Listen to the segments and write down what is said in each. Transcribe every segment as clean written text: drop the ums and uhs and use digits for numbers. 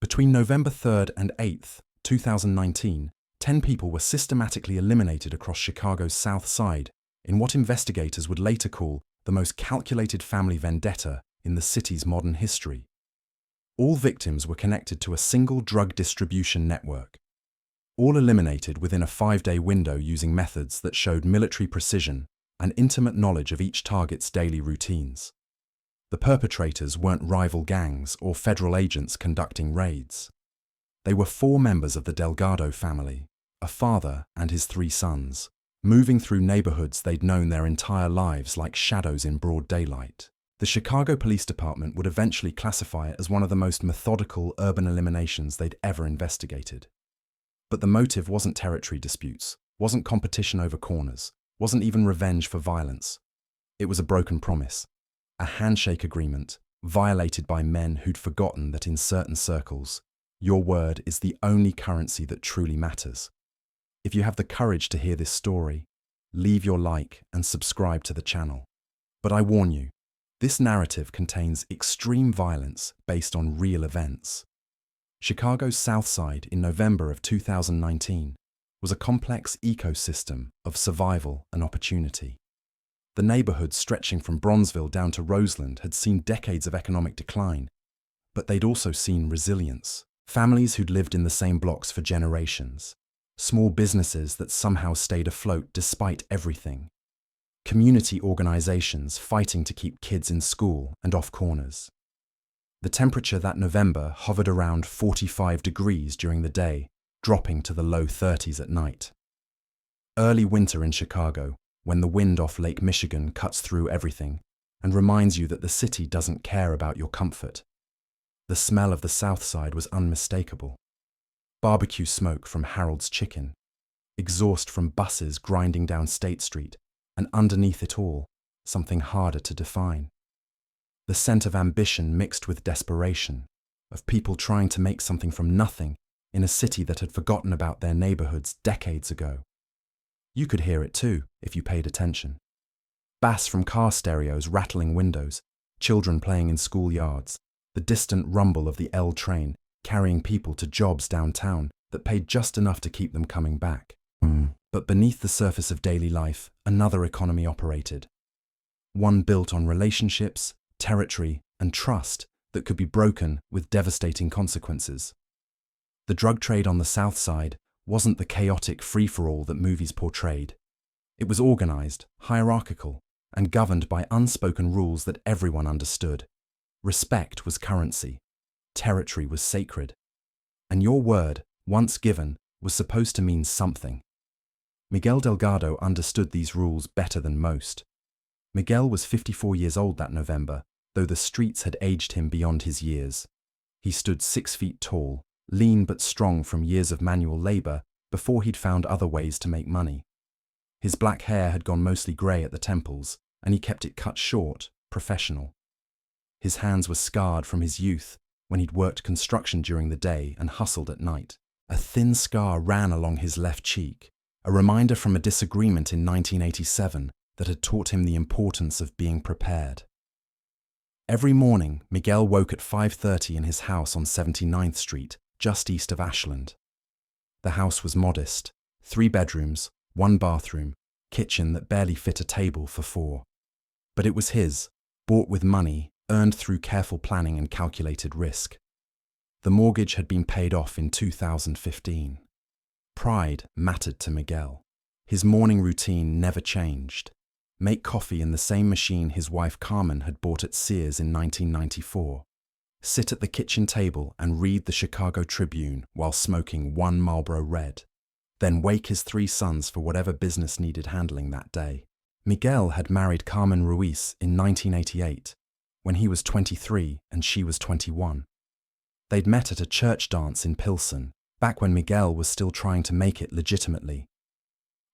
Between November 3rd and 8th, 2019, 10 people were systematically eliminated across Chicago's Southside in what investigators would later call the most calculated family vendetta in the city's modern history. All victims were connected to a single drug distribution network, all eliminated within a 5-day window using methods that showed military precision and intimate knowledge of each target's daily routines. The perpetrators weren't rival gangs or federal agents conducting raids. They were 4 members of the Delgado family, a father and his 3 sons, moving through neighborhoods they'd known their entire lives like shadows in broad daylight. The Chicago Police Department would eventually classify it as one of the most methodical urban eliminations they'd ever investigated. But the motive wasn't territory disputes, wasn't competition over corners, wasn't even revenge for violence. It was a broken promise, a handshake agreement violated by men who'd forgotten that in certain circles, your word is the only currency that truly matters. If you have the courage to hear this story, leave your like and subscribe to the channel. But I warn you, this narrative contains extreme violence based on real events. Chicago's Southside in November of 2019 was a complex ecosystem of survival and opportunity. The neighborhood stretching from Bronzeville down to Roseland had seen decades of economic decline, but they'd also seen resilience. Families who'd lived in the same blocks for generations. Small businesses that somehow stayed afloat despite everything. Community organizations fighting to keep kids in school and off corners. The temperature that November hovered around 45 degrees during the day, dropping to the low 30s at night. Early winter in Chicago, when the wind off Lake Michigan cuts through everything and reminds you that the city doesn't care about your comfort. The smell of the South Side was unmistakable. Barbecue smoke from Harold's Chicken, exhaust from buses grinding down State Street, and underneath it all, something harder to define. The scent of ambition mixed with desperation, of people trying to make something from nothing in a city that had forgotten about their neighborhoods decades ago. You could hear it too, if you paid attention. Bass from car stereos rattling windows, children playing in schoolyards, the distant rumble of the L train carrying people to jobs downtown that paid just enough to keep them coming back. But beneath the surface of daily life, another economy operated. One built on relationships, territory, and trust that could be broken with devastating consequences. The drug trade on the South Side wasn't the chaotic free-for-all that movies portrayed. It was organized, hierarchical, and governed by unspoken rules that everyone understood. Respect was currency. Territory was sacred. And your word, once given, was supposed to mean something. Miguel Delgado understood these rules better than most. Miguel was 54 years old that November, though the streets had aged him beyond his years. He stood 6 feet tall, lean but strong from years of manual labor before he'd found other ways to make money. His black hair had gone mostly gray at the temples, and he kept it cut short, professional. His hands were scarred from his youth, when he'd worked construction during the day and hustled at night. A thin scar ran along his left cheek, a reminder from a disagreement in 1987 that had taught him the importance of being prepared. Every morning, Miguel woke at 5:30 in his house on 79th Street, just east of Ashland. The house was modest, 3 bedrooms, 1 bathroom, kitchen that barely fit a table for 4. But it was his, bought with money, earned through careful planning and calculated risk. The mortgage had been paid off in 2015. Pride mattered to Miguel. His morning routine never changed. Make coffee in the same machine his wife Carmen had bought at Sears in 1994. Sit at the kitchen table and read the Chicago Tribune while smoking 1 Marlboro Red. Then wake his 3 sons for whatever business needed handling that day. Miguel had married Carmen Ruiz in 1988, when he was 23 and she was 21. They'd met at a church dance in Pilsen, back when Miguel was still trying to make it legitimately.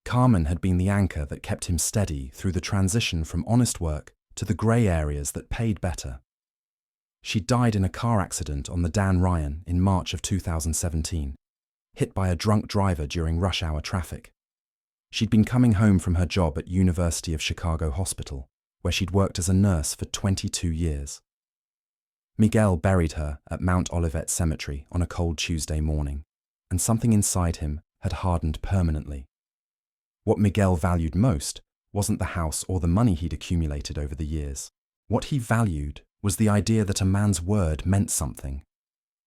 Carmen had been the anchor that kept him steady through the transition from honest work to the grey areas that paid better. She died in a car accident on the Dan Ryan in March of 2017, hit by a drunk driver during rush hour traffic. She'd been coming home from her job at University of Chicago Hospital, where she'd worked as a nurse for 22 years. Miguel buried her at Mount Olivet Cemetery on a cold Tuesday morning, and something inside him had hardened permanently. What Miguel valued most wasn't the house or the money he'd accumulated over the years. What he valued was the idea that a man's word meant something,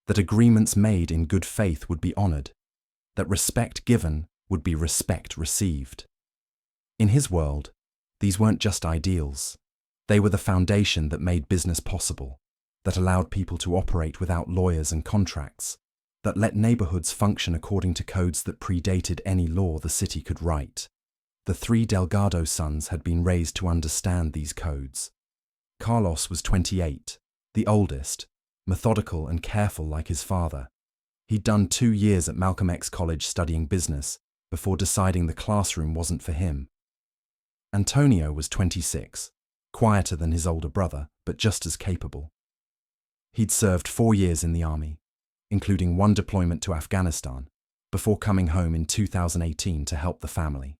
that agreements made in good faith would be honored, that respect given would be respect received. In his world, these weren't just ideals. They were the foundation that made business possible, that allowed people to operate without lawyers and contracts, that let neighborhoods function according to codes that predated any law the city could write. The three Delgado sons had been raised to understand these codes. Carlos was 28, the oldest, methodical and careful like his father. He'd done 2 years at Malcolm X College studying business before deciding the classroom wasn't for him. Antonio was 26, quieter than his older brother, but just as capable. He'd served 4 years in the army, including 1 deployment to Afghanistan, before coming home in 2018 to help the family.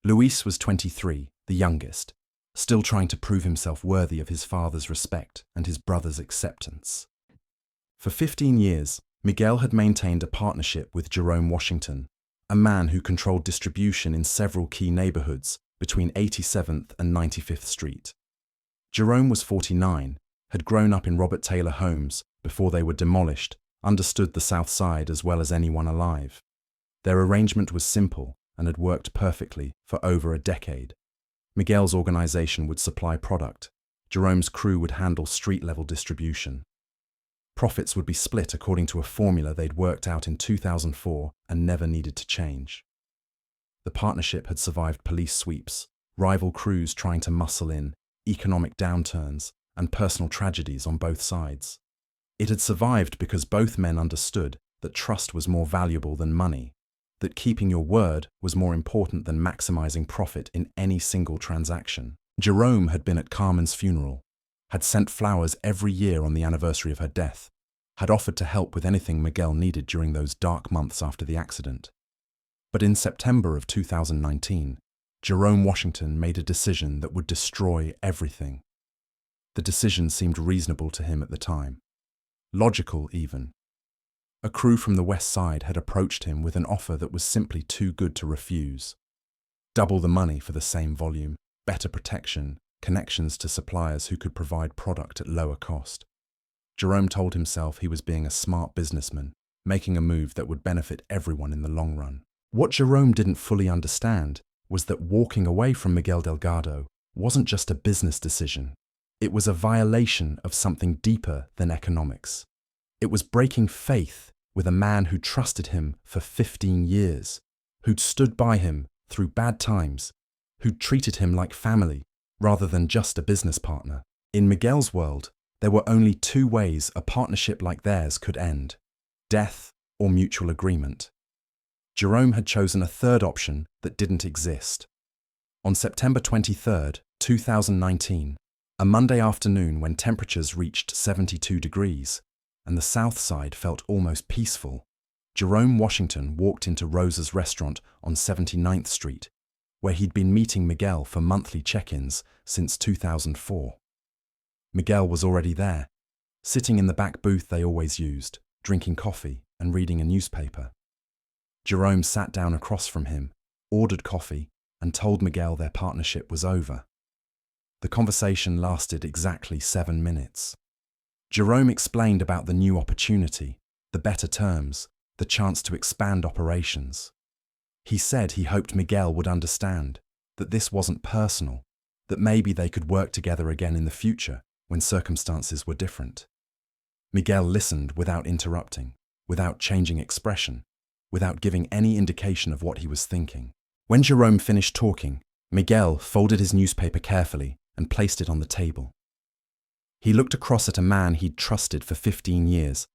Luis was 23, the youngest, still trying to prove himself worthy of his father's respect and his brother's acceptance. For 15 years, Miguel had maintained a partnership with Jerome Washington, a man who controlled distribution in several key neighborhoods between 87th and 95th Street. Jerome was 49, had grown up in Robert Taylor homes before they were demolished, understood the Southside as well as anyone alive. Their arrangement was simple and had worked perfectly for over a decade. Miguel's organization would supply product. Jerome's crew would handle street-level distribution. Profits would be split according to a formula they'd worked out in 2004 and never needed to change. The partnership had survived police sweeps, rival crews trying to muscle in, economic downturns, and personal tragedies on both sides. It had survived because both men understood that trust was more valuable than money, that keeping your word was more important than maximizing profit in any single transaction. Jerome had been at Carmen's funeral, had sent flowers every year on the anniversary of her death, had offered to help with anything Miguel needed during those dark months after the accident. But in September of 2019, Jerome Washington made a decision that would destroy everything. The decision seemed reasonable to him at the time. Logical, even. A crew from the West Side had approached him with an offer that was simply too good to refuse. Double the money for the same volume, better protection, connections to suppliers who could provide product at lower cost. Jerome told himself he was being a smart businessman, making a move that would benefit everyone in the long run. What Jerome didn't fully understand was that walking away from Miguel Delgado wasn't just a business decision. It was a violation of something deeper than economics. It was breaking faith with a man who trusted him for 15 years, who'd stood by him through bad times, who'd treated him like family rather than just a business partner. In Miguel's world, there were only 2 ways a partnership like theirs could end: death or mutual agreement. Jerome had chosen a third option that didn't exist. On September 23, 2019, a Monday afternoon when temperatures reached 72 degrees, and the Southside felt almost peaceful, Jerome Washington walked into Rosa's restaurant on 79th Street, where he'd been meeting Miguel for monthly check-ins since 2004. Miguel was already there, sitting in the back booth they always used, drinking coffee and reading a newspaper. Jerome sat down across from him, ordered coffee, and told Miguel their partnership was over. The conversation lasted exactly 7 minutes. Jerome explained about the new opportunity, the better terms, the chance to expand operations. He said he hoped Miguel would understand that this wasn't personal, that maybe they could work together again in the future when circumstances were different. Miguel listened without interrupting, without changing expression, without giving any indication of what he was thinking. When Jerome finished talking, Miguel folded his newspaper carefully and placed it on the table. He looked across at a man he'd trusted for 15 years,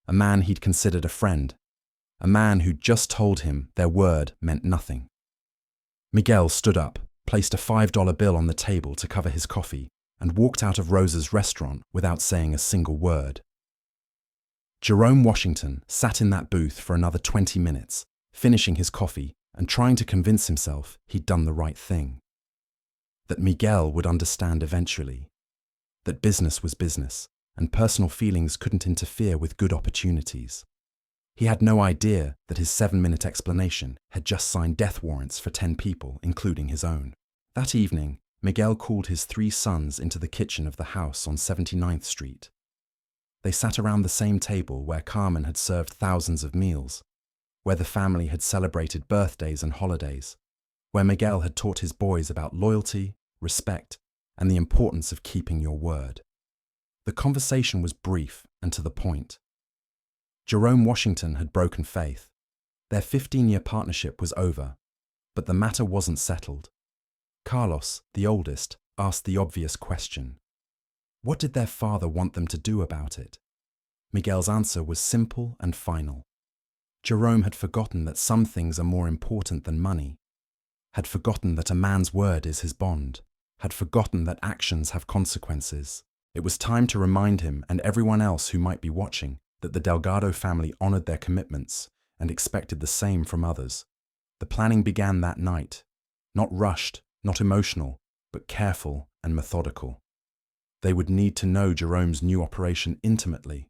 a man he'd considered a friend, a man who'd just told him their word meant nothing. Miguel stood up, placed a $5 bill on the table to cover his coffee, and walked out of Rosa's restaurant without saying a single word. Jerome Washington sat in that booth for another 20 minutes, finishing his coffee and trying to convince himself he'd done the right thing. That Miguel would understand eventually. That business was business, and personal feelings couldn't interfere with good opportunities. He had no idea that his 7-minute explanation had just signed death warrants for 10 people, including his own. That evening, Miguel called his 3 sons into the kitchen of the house on 79th Street. They sat around the same table where Carmen had served thousands of meals, where the family had celebrated birthdays and holidays, where Miguel had taught his boys about loyalty, respect, and the importance of keeping your word. The conversation was brief and to the point. Jerome Washington had broken faith. Their 15-year partnership was over, but the matter wasn't settled. Carlos, the oldest, asked the obvious question. What did their father want them to do about it? Miguel's answer was simple and final. Jerome had forgotten that some things are more important than money, had forgotten that a man's word is his bond, had forgotten that actions have consequences. It was time to remind him and everyone else who might be watching that the Delgado family honored their commitments and expected the same from others. The planning began that night, not rushed, not emotional, but careful and methodical. They would need to know Jerome's new operation intimately,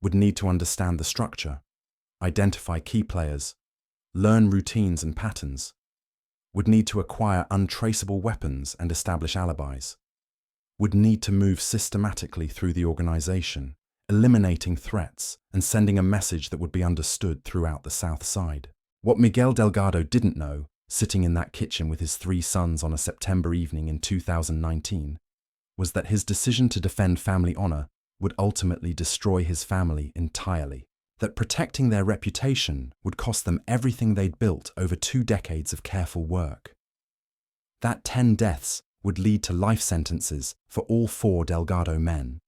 would need to understand the structure, identify key players, learn routines and patterns, would need to acquire untraceable weapons and establish alibis, would need to move systematically through the organization, eliminating threats and sending a message that would be understood throughout the Southside. What Miguel Delgado didn't know, sitting in that kitchen with his 3 sons on a September evening in 2019, was that his decision to defend family honor would ultimately destroy his family entirely, that protecting their reputation would cost them everything they'd built over 2 decades of careful work. That 10 deaths would lead to life sentences for all 4 Delgado men,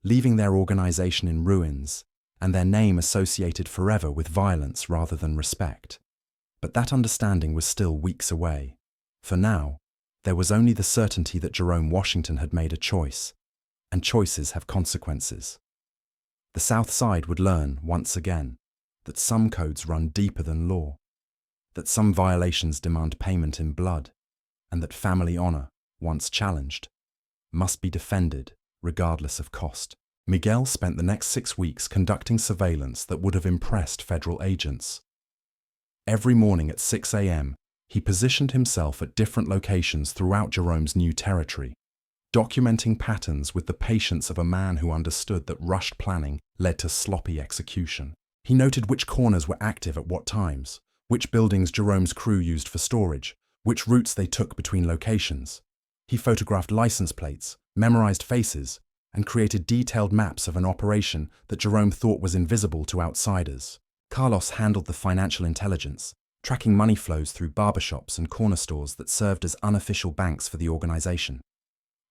leaving their organization in ruins and their name associated forever with violence rather than respect. But that understanding was still weeks away. For now, there was only the certainty that Jerome Washington had made a choice, and choices have consequences. The Southside would learn, once again, that some codes run deeper than law, that some violations demand payment in blood, and that family honor, once challenged, must be defended regardless of cost. Miguel spent the next 6 weeks conducting surveillance that would have impressed federal agents. Every morning at 6 a.m., he positioned himself at different locations throughout Jerome's new territory, documenting patterns with the patience of a man who understood that rushed planning led to sloppy execution. He noted which corners were active at what times, which buildings Jerome's crew used for storage, which routes they took between locations. He photographed license plates, memorized faces, and created detailed maps of an operation that Jerome thought was invisible to outsiders. Carlos handled the financial intelligence, tracking money flows through barbershops and corner stores that served as unofficial banks for the organization.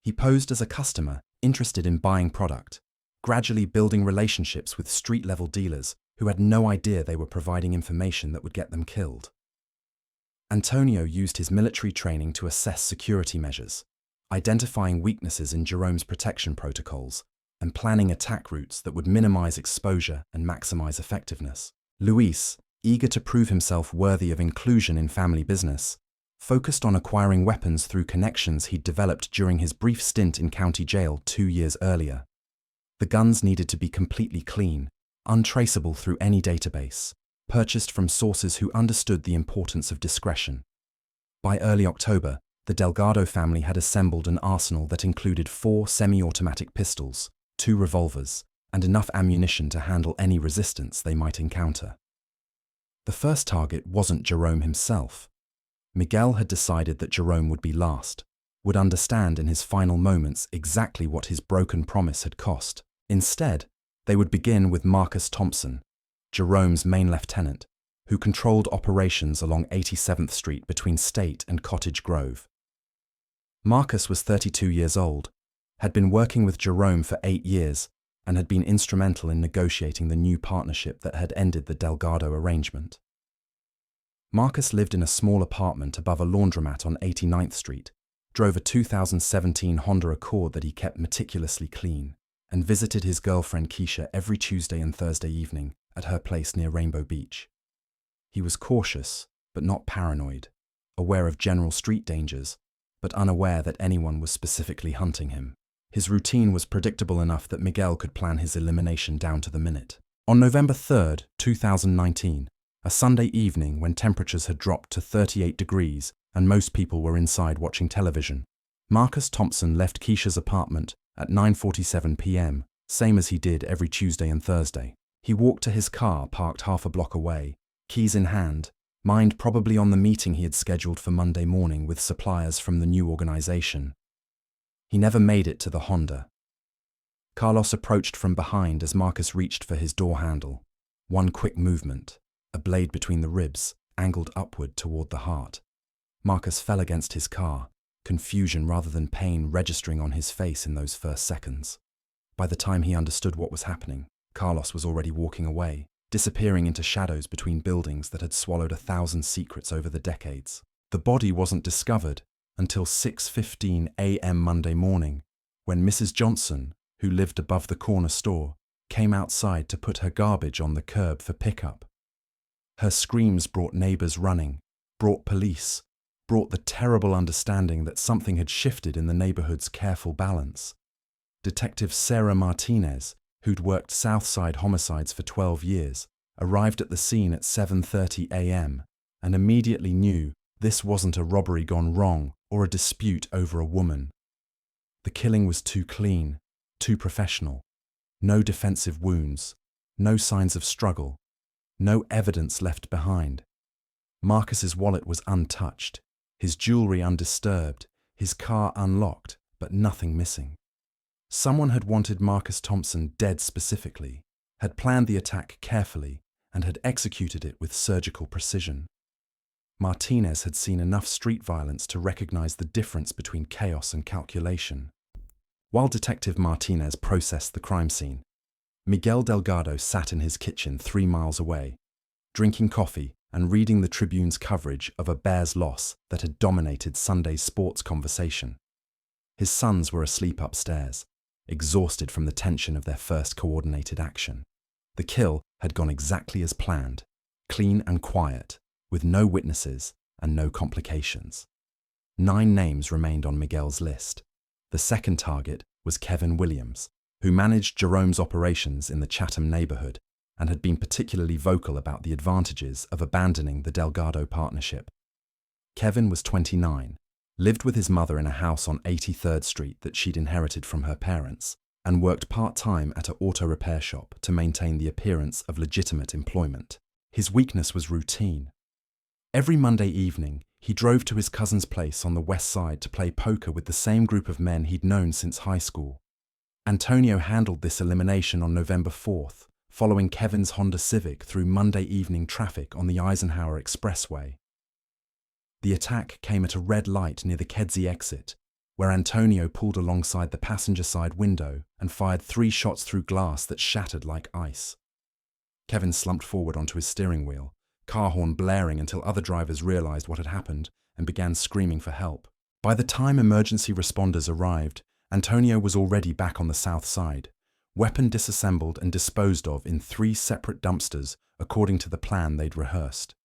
He posed as a customer interested in buying product, gradually building relationships with street-level dealers who had no idea they were providing information that would get them killed. Antonio used his military training to assess security measures, identifying weaknesses in Jerome's protection protocols and planning attack routes that would minimize exposure and maximize effectiveness. Luis, eager to prove himself worthy of inclusion in family business, focused on acquiring weapons through connections he'd developed during his brief stint in county jail 2 years earlier. The guns needed to be completely clean, untraceable through any database, purchased from sources who understood the importance of discretion. By early October, the Delgado family had assembled an arsenal that included 4 semi-automatic pistols, 2 revolvers, and enough ammunition to handle any resistance they might encounter. The first target wasn't Jerome himself. Miguel had decided that Jerome would be last, would understand in his final moments exactly what his broken promise had cost. Instead, they would begin with Marcus Thompson, Jerome's main lieutenant, who controlled operations along 87th Street between State and Cottage Grove. Marcus was 32 years old, had been working with Jerome for 8 years, and had been instrumental in negotiating the new partnership that had ended the Delgado arrangement. Marcus lived in a small apartment above a laundromat on 89th Street, drove a 2017 Honda Accord that he kept meticulously clean, and visited his girlfriend Keisha every Tuesday and Thursday evening at her place near Rainbow Beach. He was cautious, but not paranoid, aware of general street dangers, but unaware that anyone was specifically hunting him. His routine was predictable enough that Miguel could plan his elimination down to the minute. On November 3rd, 2019, a Sunday evening when temperatures had dropped to 38 degrees and most people were inside watching television, Marcus Thompson left Keisha's apartment at 9:47 p.m., same as he did every Tuesday and Thursday. He walked to his car parked half a block away, keys in hand, mind probably on the meeting he had scheduled for Monday morning with suppliers from the new organization. He never made it to the Honda. Carlos approached from behind as Marcus reached for his door handle. One quick movement, a blade between the ribs, angled upward toward the heart. Marcus fell against his car, confusion rather than pain registering on his face in those first seconds. By the time he understood what was happening, Carlos was already walking away, disappearing into shadows between buildings that had swallowed 1,000 secrets over the decades. The body wasn't discovered until 6:15 a.m. Monday morning, when Mrs. Johnson, who lived above the corner store, came outside to put her garbage on the curb for pickup. Her screams brought neighbors running, brought police, brought the terrible understanding that something had shifted in the neighborhood's careful balance. Detective Sarah Martinez, who'd worked Southside homicides for 12 years, arrived at the scene at 7:30 a.m. and immediately knew this wasn't a robbery gone wrong or a dispute over a woman. The killing was too clean, too professional. No defensive wounds, no signs of struggle, no evidence left behind. Marcus's wallet was untouched, his jewelry undisturbed, his car unlocked, but nothing missing. Someone had wanted Marcus Thompson dead specifically, had planned the attack carefully, and had executed it with surgical precision. Martinez had seen enough street violence to recognize the difference between chaos and calculation. While Detective Martinez processed the crime scene, Miguel Delgado sat in his kitchen 3 miles away, drinking coffee and reading the Tribune's coverage of a Bears loss that had dominated Sunday's sports conversation. His sons were asleep upstairs, exhausted from the tension of their first coordinated action. The kill had gone exactly as planned, clean and quiet, with no witnesses and no complications. 9 names remained on Miguel's list. The second target was Kevin Williams, who managed Jerome's operations in the Chatham neighborhood and had been particularly vocal about the advantages of abandoning the Delgado partnership. Kevin was 29, lived with his mother in a house on 83rd Street that she'd inherited from her parents, and worked part-time at an auto repair shop to maintain the appearance of legitimate employment. His weakness was routine. Every Monday evening, he drove to his cousin's place on the west side to play poker with the same group of men he'd known since high school. Antonio handled this elimination on November 4th, following Kevin's Honda Civic through Monday evening traffic on the Eisenhower Expressway. The attack came at a red light near the Kedzie exit, where Antonio pulled alongside the passenger side window and fired 3 shots through glass that shattered like ice. Kevin slumped forward onto his steering wheel, car horn blaring until other drivers realized what had happened and began screaming for help. By the time emergency responders arrived, Antonio was already back on the south side, weapon disassembled and disposed of in 3 separate dumpsters according to the plan they'd rehearsed.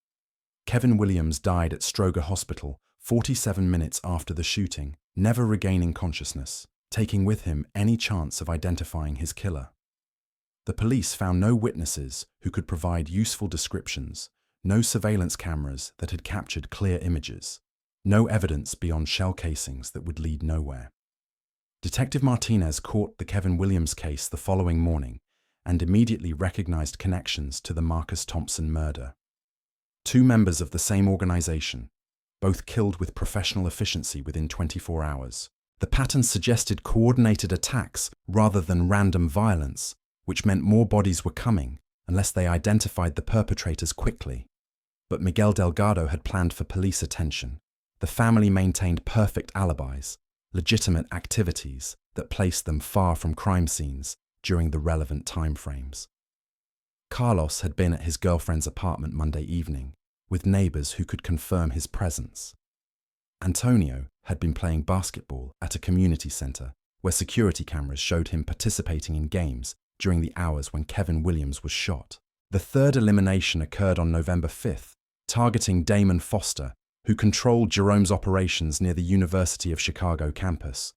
Kevin Williams died at Stroger Hospital 47 minutes after the shooting, never regaining consciousness, taking with him any chance of identifying his killer. The police found no witnesses who could provide useful descriptions, no surveillance cameras that had captured clear images, no evidence beyond shell casings that would lead nowhere. Detective Martinez caught the Kevin Williams case the following morning and immediately recognized connections to the Marcus Thompson murder. 2 members of the same organization, both killed with professional efficiency within 24 hours. The pattern suggested coordinated attacks rather than random violence, which meant more bodies were coming unless they identified the perpetrators quickly. But Miguel Delgado had planned for police attention. The family maintained perfect alibis, legitimate activities that placed them far from crime scenes during the relevant timeframes. Carlos had been at his girlfriend's apartment Monday evening, with neighbors who could confirm his presence. Antonio had been playing basketball at a community center where security cameras showed him participating in games during the hours when Kevin Williams was shot. The third elimination occurred on November 5th, targeting Damon Foster, who controlled Jerome's operations near the University of Chicago campus.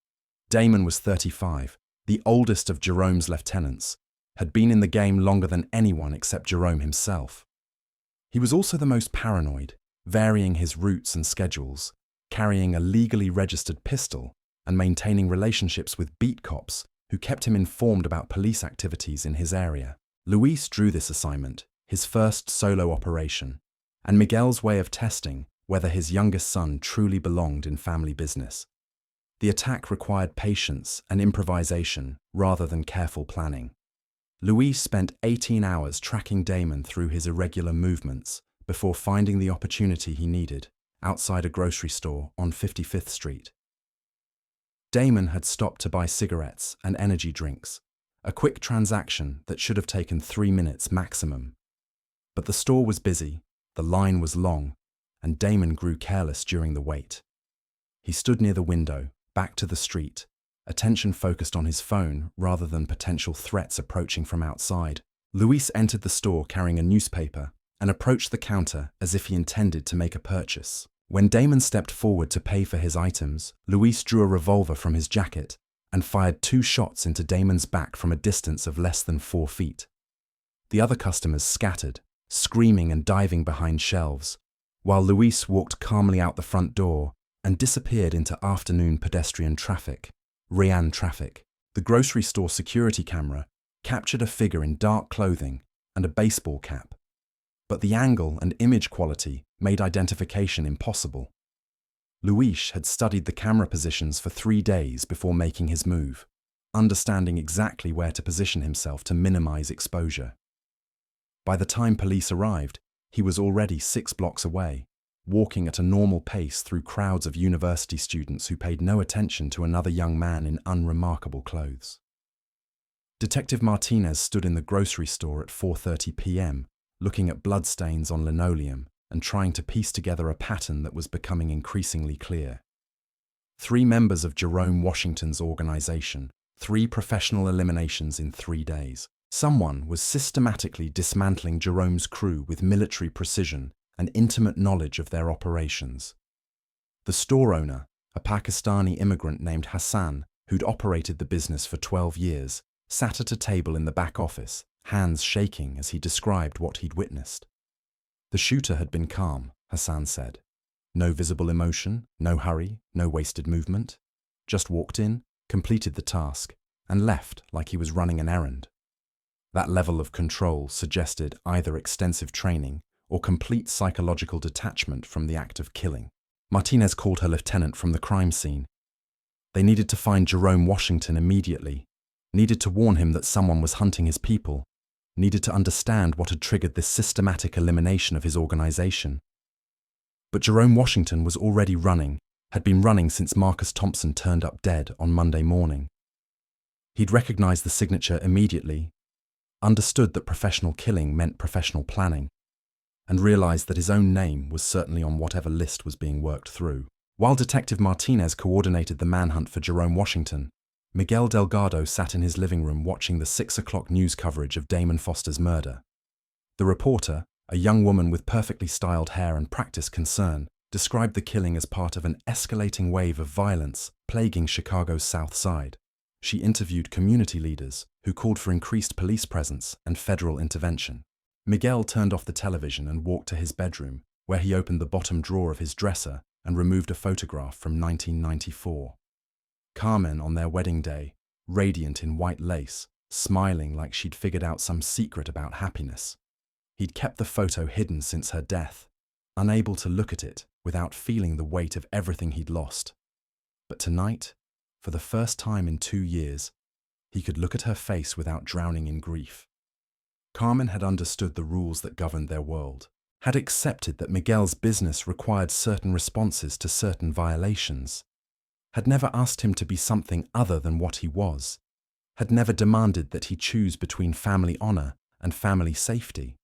Damon was 35, the oldest of Jerome's lieutenants, had been in the game longer than anyone except Jerome himself. He was also the most paranoid, varying his routes and schedules, carrying a legally registered pistol, and maintaining relationships with beat cops who kept him informed about police activities in his area. Luis drew this assignment, his first solo operation, and Miguel's way of testing whether his youngest son truly belonged in family business. The attack required patience and improvisation rather than careful planning. Luis spent 18 hours tracking Damon through his irregular movements before finding the opportunity he needed outside a grocery store on 55th Street. Damon had stopped to buy cigarettes and energy drinks, a quick transaction that should have taken 3 minutes maximum. But the store was busy, the line was long, and Damon grew careless during the wait. He stood near the window, back to the street, attention focused on his phone rather than potential threats approaching from outside. Luis entered the store carrying a newspaper and approached the counter as if he intended to make a purchase. When Damon stepped forward to pay for his items, Luis drew a revolver from his jacket and fired 2 shots into Damon's back from a distance of less than 4 feet. The other customers scattered, screaming and diving behind shelves, while Luis walked calmly out the front door and disappeared into afternoon pedestrian traffic. Rian traffic. The grocery store security camera captured a figure in dark clothing and a baseball cap, but the angle and image quality made identification impossible. Luis had studied the camera positions for 3 days before making his move, understanding exactly where to position himself to minimize exposure. By the time police arrived, he was already 6 blocks away, walking at a normal pace through crowds of university students who paid no attention to another young man in unremarkable clothes. Detective Martinez stood in the grocery store at 4:30 p.m., looking at bloodstains on linoleum and trying to piece together a pattern that was becoming increasingly clear. 3 members of Jerome Washington's organization, 3 professional eliminations in 3 days. Someone was systematically dismantling Jerome's crew with military precision and intimate knowledge of their operations. The store owner, a Pakistani immigrant named Hassan, who'd operated the business for 12 years, sat at a table in the back office, hands shaking as he described what he'd witnessed. The shooter had been calm, Hassan said. No visible emotion, no hurry, no wasted movement. Just walked in, completed the task, and left like he was running an errand. That level of control suggested either extensive training or complete psychological detachment from the act of killing. Martinez called her lieutenant from the crime scene. They needed to find Jerome Washington immediately, needed to warn him that someone was hunting his people, needed to understand what had triggered this systematic elimination of his organization. But Jerome Washington was already running, had been running since Marcus Thompson turned up dead on Monday morning. He'd recognized the signature immediately, understood that professional killing meant professional planning, and realized that his own name was certainly on whatever list was being worked through. While Detective Martinez coordinated the manhunt for Jerome Washington, Miguel Delgado sat in his living room watching the 6 o'clock news coverage of Damon Foster's murder. The reporter, a young woman with perfectly styled hair and practiced concern, described the killing as part of an escalating wave of violence plaguing Chicago's Southside. She interviewed community leaders who called for increased police presence and federal intervention. Miguel turned off the television and walked to his bedroom, where he opened the bottom drawer of his dresser and removed a photograph from 1994. Carmen on their wedding day, radiant in white lace, smiling like she'd figured out some secret about happiness. He'd kept the photo hidden since her death, unable to look at it without feeling the weight of everything he'd lost. But tonight, for the first time in 2 years, he could look at her face without drowning in grief. Carmen had understood the rules that governed their world, had accepted that Miguel's business required certain responses to certain violations, had never asked him to be something other than what he was, had never demanded that he choose between family honor and family safety.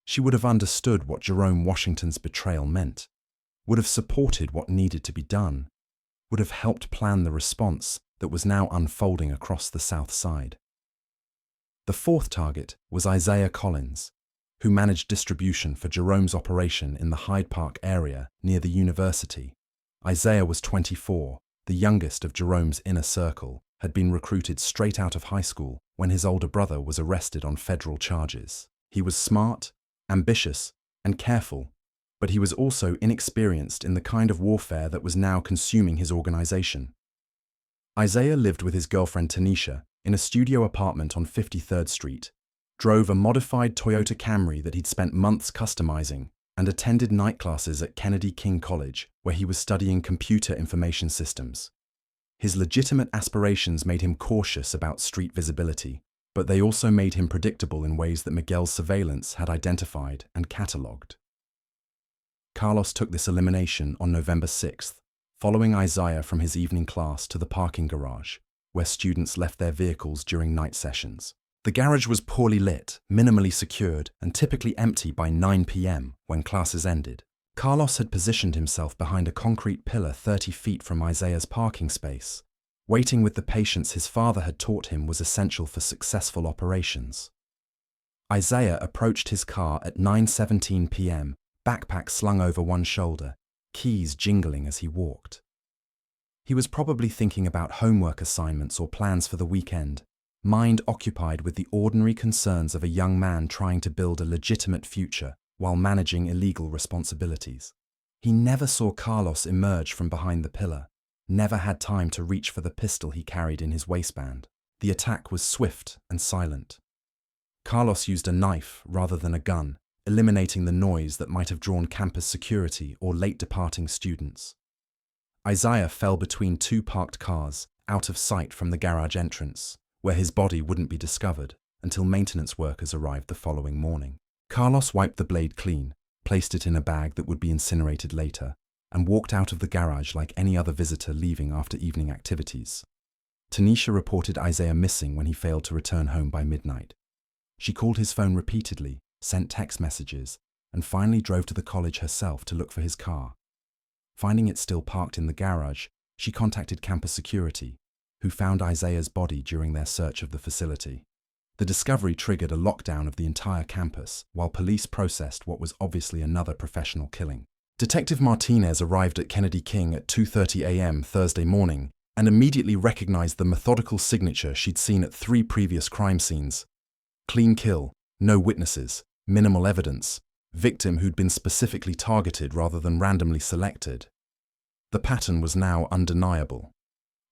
She would have understood what Jerome Washington's betrayal meant, would have supported what needed to be done, would have helped plan the response that was now unfolding across the South Side. The 4th target was Isaiah Collins, who managed distribution for Jerome's operation in the Hyde Park area near the university. Isaiah was 24, the youngest of Jerome's inner circle, had been recruited straight out of high school when his older brother was arrested on federal charges. He was smart, ambitious, and careful, but he was also inexperienced in the kind of warfare that was now consuming his organization. Isaiah lived with his girlfriend Tanisha in a studio apartment on 53rd Street, drove a modified Toyota Camry that he'd spent months customizing, and attended night classes at Kennedy King College, where he was studying computer information systems. His legitimate aspirations made him cautious about street visibility, but they also made him predictable in ways that Miguel's surveillance had identified and catalogued. Carlos took this elimination on November 6th, following Isaiah from his evening class to the parking garage, where students left their vehicles during night sessions. The garage was poorly lit, minimally secured, and typically empty by 9 p.m. when classes ended. Carlos had positioned himself behind a concrete pillar 30 feet from Isaiah's parking space, waiting with the patience his father had taught him was essential for successful operations. Isaiah approached his car at 9:17 p.m., backpack slung over one shoulder, keys jingling as he walked. He was probably thinking about homework assignments or plans for the weekend, mind occupied with the ordinary concerns of a young man trying to build a legitimate future while managing illegal responsibilities. He never saw Carlos emerge from behind the pillar, never had time to reach for the pistol he carried in his waistband. The attack was swift and silent. Carlos used a knife rather than a gun, eliminating the noise that might have drawn campus security or late-departing students. Isaiah fell between two parked cars, out of sight from the garage entrance, where his body wouldn't be discovered until maintenance workers arrived the following morning. Carlos wiped the blade clean, placed it in a bag that would be incinerated later, and walked out of the garage like any other visitor leaving after evening activities. Tanisha reported Isaiah missing when he failed to return home by midnight. She called his phone repeatedly, sent text messages, and finally drove to the college herself to look for his car. Finding it still parked in the garage, she contacted campus security, who found Isaiah's body during their search of the facility. The discovery triggered a lockdown of the entire campus, while police processed what was obviously another professional killing. Detective Martinez arrived at Kennedy King at 2:30 a.m. Thursday morning and immediately recognized the methodical signature she'd seen at 3 previous crime scenes. Clean kill, no witnesses, minimal evidence, victim who'd been specifically targeted rather than randomly selected. The pattern was now undeniable.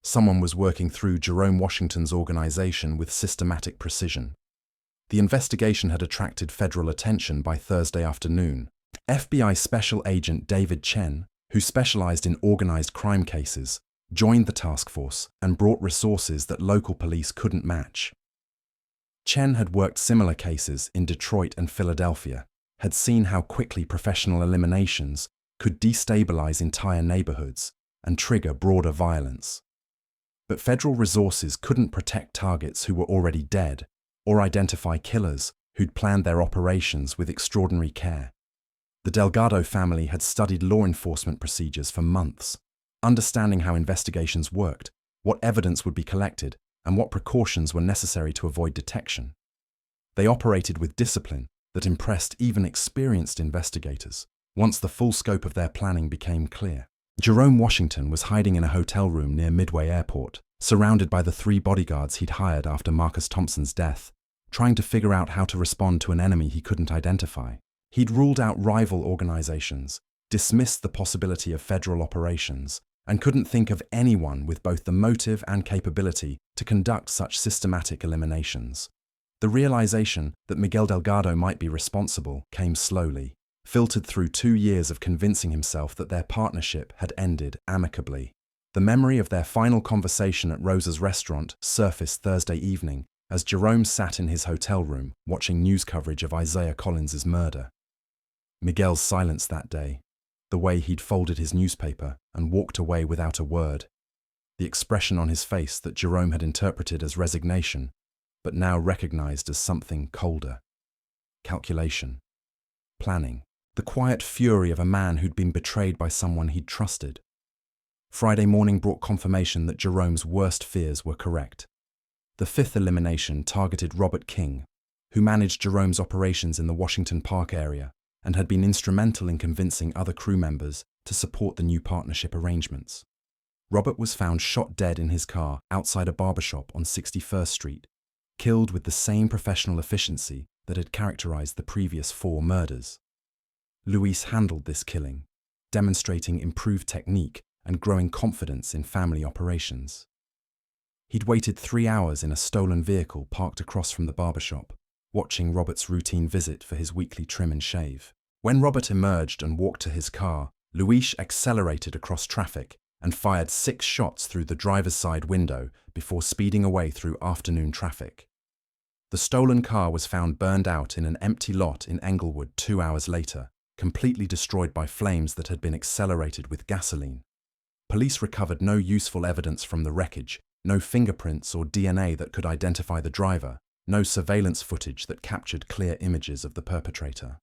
Someone was working through Jerome Washington's organization with systematic precision. The investigation had attracted federal attention by Thursday afternoon. FBI Special Agent David Chen, who specialized in organized crime cases, joined the task force and brought resources that local police couldn't match. Chen had worked similar cases in Detroit and Philadelphia, had seen how quickly professional eliminations could destabilize entire neighborhoods and trigger broader violence. But federal resources couldn't protect targets who were already dead or identify killers who'd planned their operations with extraordinary care. The Delgado family had studied law enforcement procedures for months, understanding how investigations worked, what evidence would be collected, and what precautions were necessary to avoid detection. They operated with discipline that impressed even experienced investigators, once the full scope of their planning became clear. Jerome Washington was hiding in a hotel room near Midway Airport, surrounded by the 3 bodyguards he'd hired after Marcus Thompson's death, trying to figure out how to respond to an enemy he couldn't identify. He'd ruled out rival organizations, dismissed the possibility of federal operations, and couldn't think of anyone with both the motive and capability to conduct such systematic eliminations. The realization that Miguel Delgado might be responsible came slowly, filtered through 2 years of convincing himself that their partnership had ended amicably. The memory of their final conversation at Rosa's restaurant surfaced Thursday evening as Jerome sat in his hotel room watching news coverage of Isaiah Collins's murder. Miguel's silence that day, the way he'd folded his newspaper and walked away without a word, the expression on his face that Jerome had interpreted as resignation, but now recognized as something colder. Calculation. Planning. The quiet fury of a man who'd been betrayed by someone he'd trusted. Friday morning brought confirmation that Jerome's worst fears were correct. The 5th elimination targeted Robert King, who managed Jerome's operations in the Washington Park area and had been instrumental in convincing other crew members to support the new partnership arrangements. Robert was found shot dead in his car outside a barbershop on 61st Street, killed with the same professional efficiency that had characterized the previous 4 murders. Luis handled this killing, demonstrating improved technique and growing confidence in family operations. He'd waited 3 hours in a stolen vehicle parked across from the barbershop, watching Robert's routine visit for his weekly trim and shave. When Robert emerged and walked to his car, Luis accelerated across traffic and fired 6 shots through the driver's side window before speeding away through afternoon traffic. The stolen car was found burned out in an empty lot in Englewood 2 hours later, completely destroyed by flames that had been accelerated with gasoline. Police recovered no useful evidence from the wreckage, no fingerprints or DNA that could identify the driver, no surveillance footage that captured clear images of the perpetrator.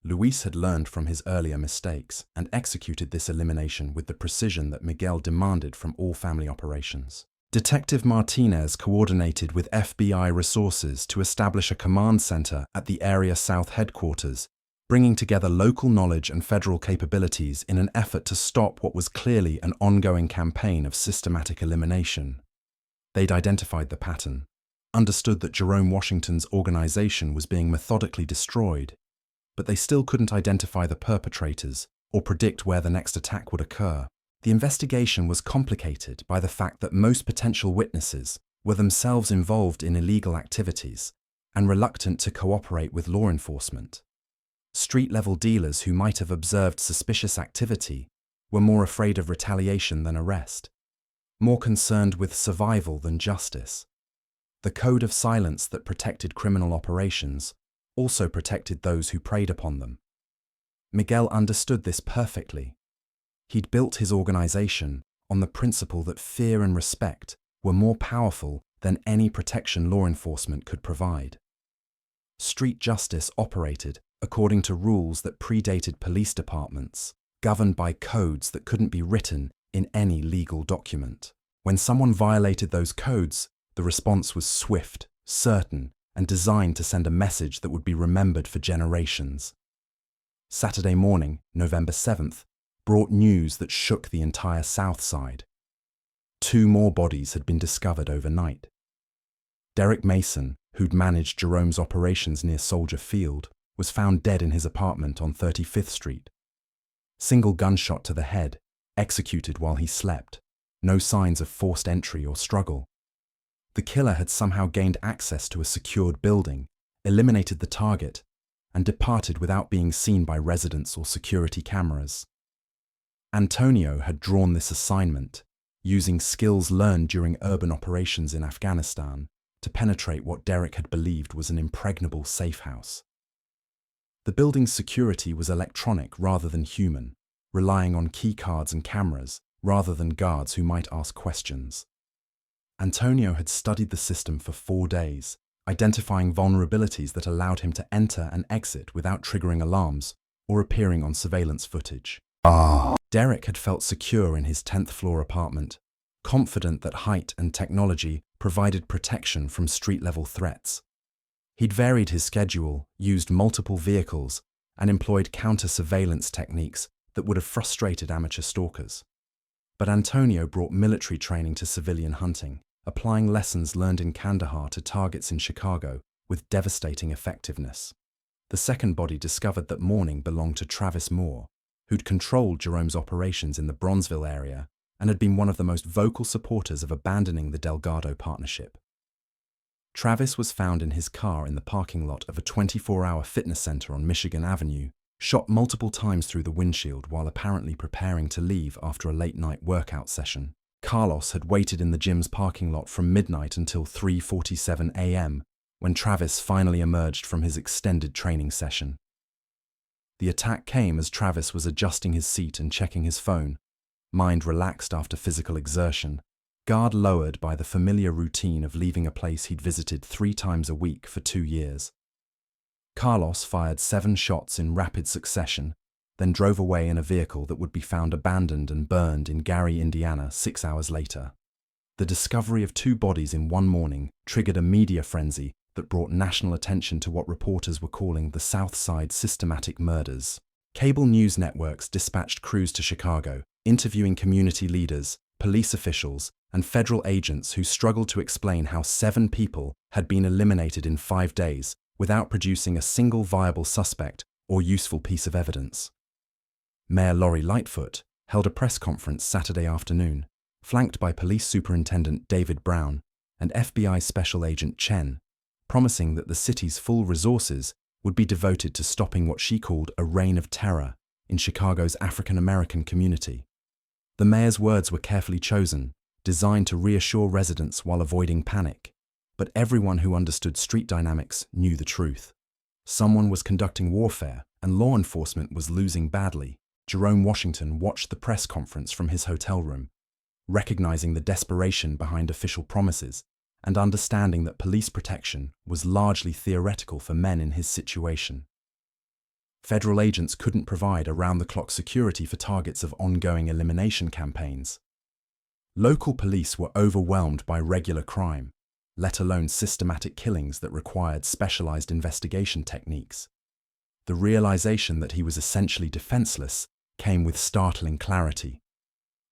Luis had learned from his earlier mistakes and executed this elimination with the precision that Miguel demanded from all family operations. Detective Martinez coordinated with FBI resources to establish a command center at the Area South headquarters, bringing together local knowledge and federal capabilities in an effort to stop what was clearly an ongoing campaign of systematic elimination. They'd identified the pattern, understood that Jerome Washington's organization was being methodically destroyed, but they still couldn't identify the perpetrators or predict where the next attack would occur. The investigation was complicated by the fact that most potential witnesses were themselves involved in illegal activities and reluctant to cooperate with law enforcement. Street-level dealers who might have observed suspicious activity were more afraid of retaliation than arrest, more concerned with survival than justice. The code of silence that protected criminal operations also protected those who preyed upon them. Miguel understood this perfectly. He'd built his organization on the principle that fear and respect were more powerful than any protection law enforcement could provide. Street justice operated according to rules that predated police departments, governed by codes that couldn't be written in any legal document. When someone violated those codes, the response was swift, certain, and designed to send a message that would be remembered for generations. Saturday morning, November 7th, brought news that shook the entire Southside. 2 more bodies had been discovered overnight. Derek Mason, who'd managed Jerome's operations near Soldier Field, was found dead in his apartment on 35th Street. Single gunshot to the head, executed while he slept. No signs of forced entry or struggle. The killer had somehow gained access to a secured building, eliminated the target, and departed without being seen by residents or security cameras. Antonio had drawn this assignment, using skills learned during urban operations in Afghanistan to penetrate what Derek had believed was an impregnable safe house. The building's security was electronic rather than human, relying on keycards and cameras rather than guards who might ask questions. Antonio had studied the system for 4 days, identifying vulnerabilities that allowed him to enter and exit without triggering alarms or appearing on surveillance footage. Derek had felt secure in his 10th floor apartment, confident that height and technology provided protection from street-level threats. He'd varied his schedule, used multiple vehicles, and employed counter-surveillance techniques that would have frustrated amateur stalkers. But Antonio brought military training to civilian hunting, applying lessons learned in Kandahar to targets in Chicago with devastating effectiveness. The second body discovered that morning belonged to Travis Moore, who'd controlled Jerome's operations in the Bronzeville area and had been one of the most vocal supporters of abandoning the Delgado partnership. Travis was found in his car in the parking lot of a 24-hour fitness center on Michigan Avenue, shot multiple times through the windshield while apparently preparing to leave after a late-night workout session. Carlos had waited in the gym's parking lot from midnight until 3:47 a.m. when Travis finally emerged from his extended training session. The attack came as Travis was adjusting his seat and checking his phone, mind relaxed after physical exertion, guard lowered by the familiar routine of leaving a place he'd visited 3 times a week for 2 years. Carlos fired 7 shots in rapid succession, then drove away in a vehicle that would be found abandoned and burned in Gary, Indiana 6 hours later. The discovery of 2 bodies in one morning triggered a media frenzy that brought national attention to what reporters were calling the Southside systematic murders. Cable news networks dispatched crews to Chicago, interviewing community leaders, police officials, and federal agents who struggled to explain how 7 people had been eliminated in 5 days without producing a single viable suspect or useful piece of evidence. Mayor Lori Lightfoot held a press conference Saturday afternoon, flanked by Police Superintendent David Brown and FBI Special Agent Chen, promising that the city's full resources would be devoted to stopping what she called a reign of terror in Chicago's African-American community. The mayor's words were carefully chosen, designed to reassure residents while avoiding panic, but everyone who understood street dynamics knew the truth. Someone was conducting warfare, and law enforcement was losing badly. Jerome Washington watched the press conference from his hotel room, recognizing the desperation behind official promises and understanding that police protection was largely theoretical for men in his situation. Federal agents couldn't provide around-the-clock security for targets of ongoing elimination campaigns. Local police were overwhelmed by regular crime, let alone systematic killings that required specialized investigation techniques. The realization that he was essentially defenseless came with startling clarity.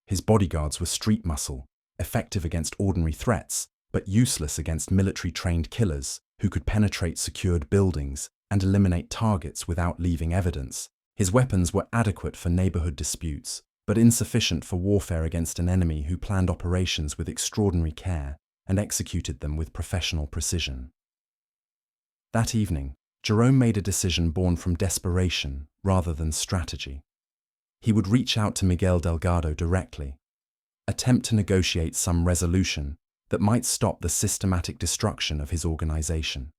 His bodyguards were street muscle, effective against ordinary threats, but useless against military-trained killers who could penetrate secured buildings and eliminate targets without leaving evidence. His weapons were adequate for neighborhood disputes, but insufficient for warfare against an enemy who planned operations with extraordinary care and executed them with professional precision. That evening, Jerome made a decision born from desperation rather than strategy. He would reach out to Miguel Delgado directly, attempt to negotiate some resolution that might stop the systematic destruction of his organization.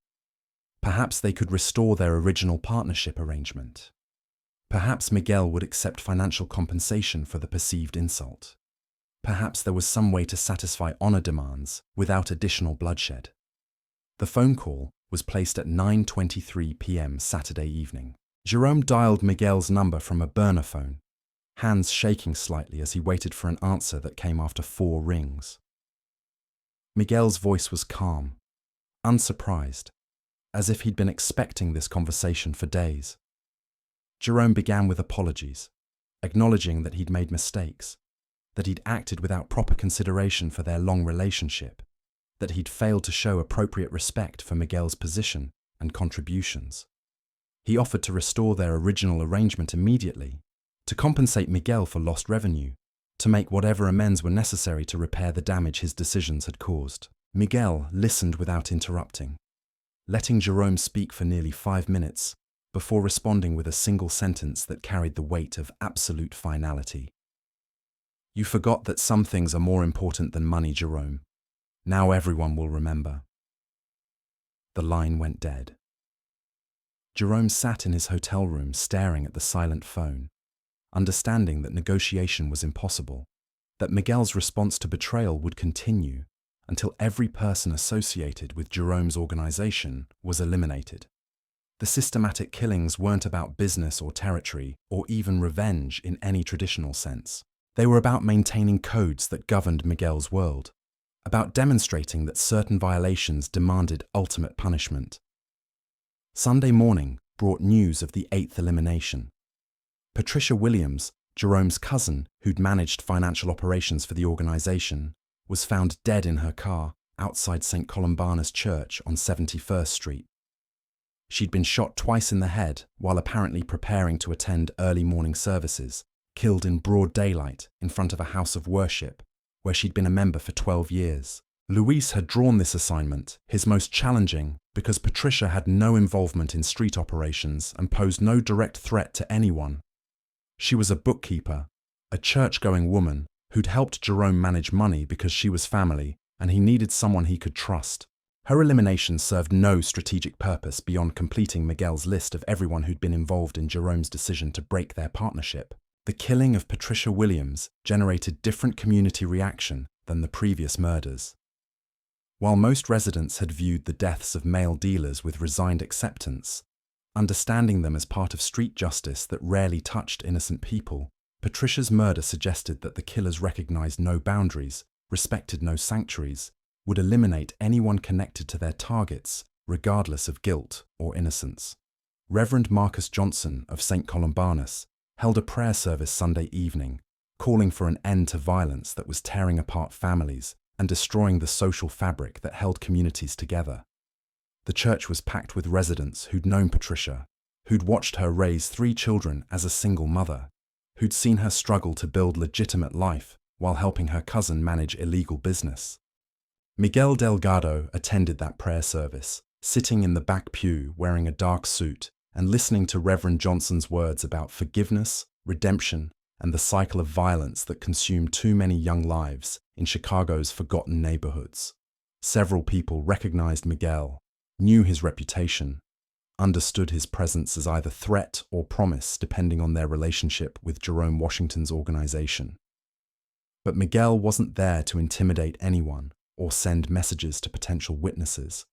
Perhaps they could restore their original partnership arrangement. Perhaps Miguel would accept financial compensation for the perceived insult. Perhaps there was some way to satisfy honor demands without additional bloodshed. The phone call was placed at 9:23 p.m. Saturday evening. Jerome dialed Miguel's number from a burner phone, hands shaking slightly as he waited for an answer that came after 4 rings. Miguel's voice was calm, unsurprised, as if he'd been expecting this conversation for days. Jerome began with apologies, acknowledging that he'd made mistakes, that he'd acted without proper consideration for their long relationship, that he'd failed to show appropriate respect for Miguel's position and contributions. He offered to restore their original arrangement immediately, to compensate Miguel for lost revenue, to make whatever amends were necessary to repair the damage his decisions had caused. Miguel listened without interrupting, letting Jerome speak for nearly 5 minutes before responding with a single sentence that carried the weight of absolute finality. "You forgot that some things are more important than money, Jerome. Now everyone will remember." The line went dead. Jerome sat in his hotel room staring at the silent phone, understanding that negotiation was impossible, that Miguel's response to betrayal would continue until every person associated with Jerome's organization was eliminated. The systematic killings weren't about business or territory or even revenge in any traditional sense. They were about maintaining codes that governed Miguel's world, about demonstrating that certain violations demanded ultimate punishment. Sunday morning brought news of the 8th elimination. Patricia Williams, Jerome's cousin who'd managed financial operations for the organization, was found dead in her car outside St. Columbanus Church on 71st Street. She'd been shot twice in the head while apparently preparing to attend early morning services, killed in broad daylight in front of a house of worship where she'd been a member for 12 years. Luis had drawn this assignment, his most challenging, because Patricia had no involvement in street operations and posed no direct threat to anyone. She was a bookkeeper, a church-going woman who'd helped Jerome manage money because she was family and he needed someone he could trust. Her elimination served no strategic purpose beyond completing Miguel's list of everyone who'd been involved in Jerome's decision to break their partnership. The killing of Patricia Williams generated different community reaction than the previous murders. While most residents had viewed the deaths of male dealers with resigned acceptance, understanding them as part of street justice that rarely touched innocent people, Patricia's murder suggested that the killers recognized no boundaries, respected no sanctuaries, would eliminate anyone connected to their targets, regardless of guilt or innocence. Reverend Marcus Johnson of St. Columbanus held a prayer service Sunday evening, calling for an end to violence that was tearing apart families and destroying the social fabric that held communities together. The church was packed with residents who'd known Patricia, who'd watched her raise 3 children as a single mother, who'd seen her struggle to build legitimate life while helping her cousin manage illegal business. Miguel Delgado attended that prayer service, sitting in the back pew wearing a dark suit and listening to Reverend Johnson's words about forgiveness, redemption, and the cycle of violence that consumed too many young lives in Chicago's forgotten neighborhoods. Several people recognized Miguel, knew his reputation, understood his presence as either threat or promise depending on their relationship with Jerome Washington's organization. But Miguel wasn't there to intimidate anyone or send messages to potential witnesses.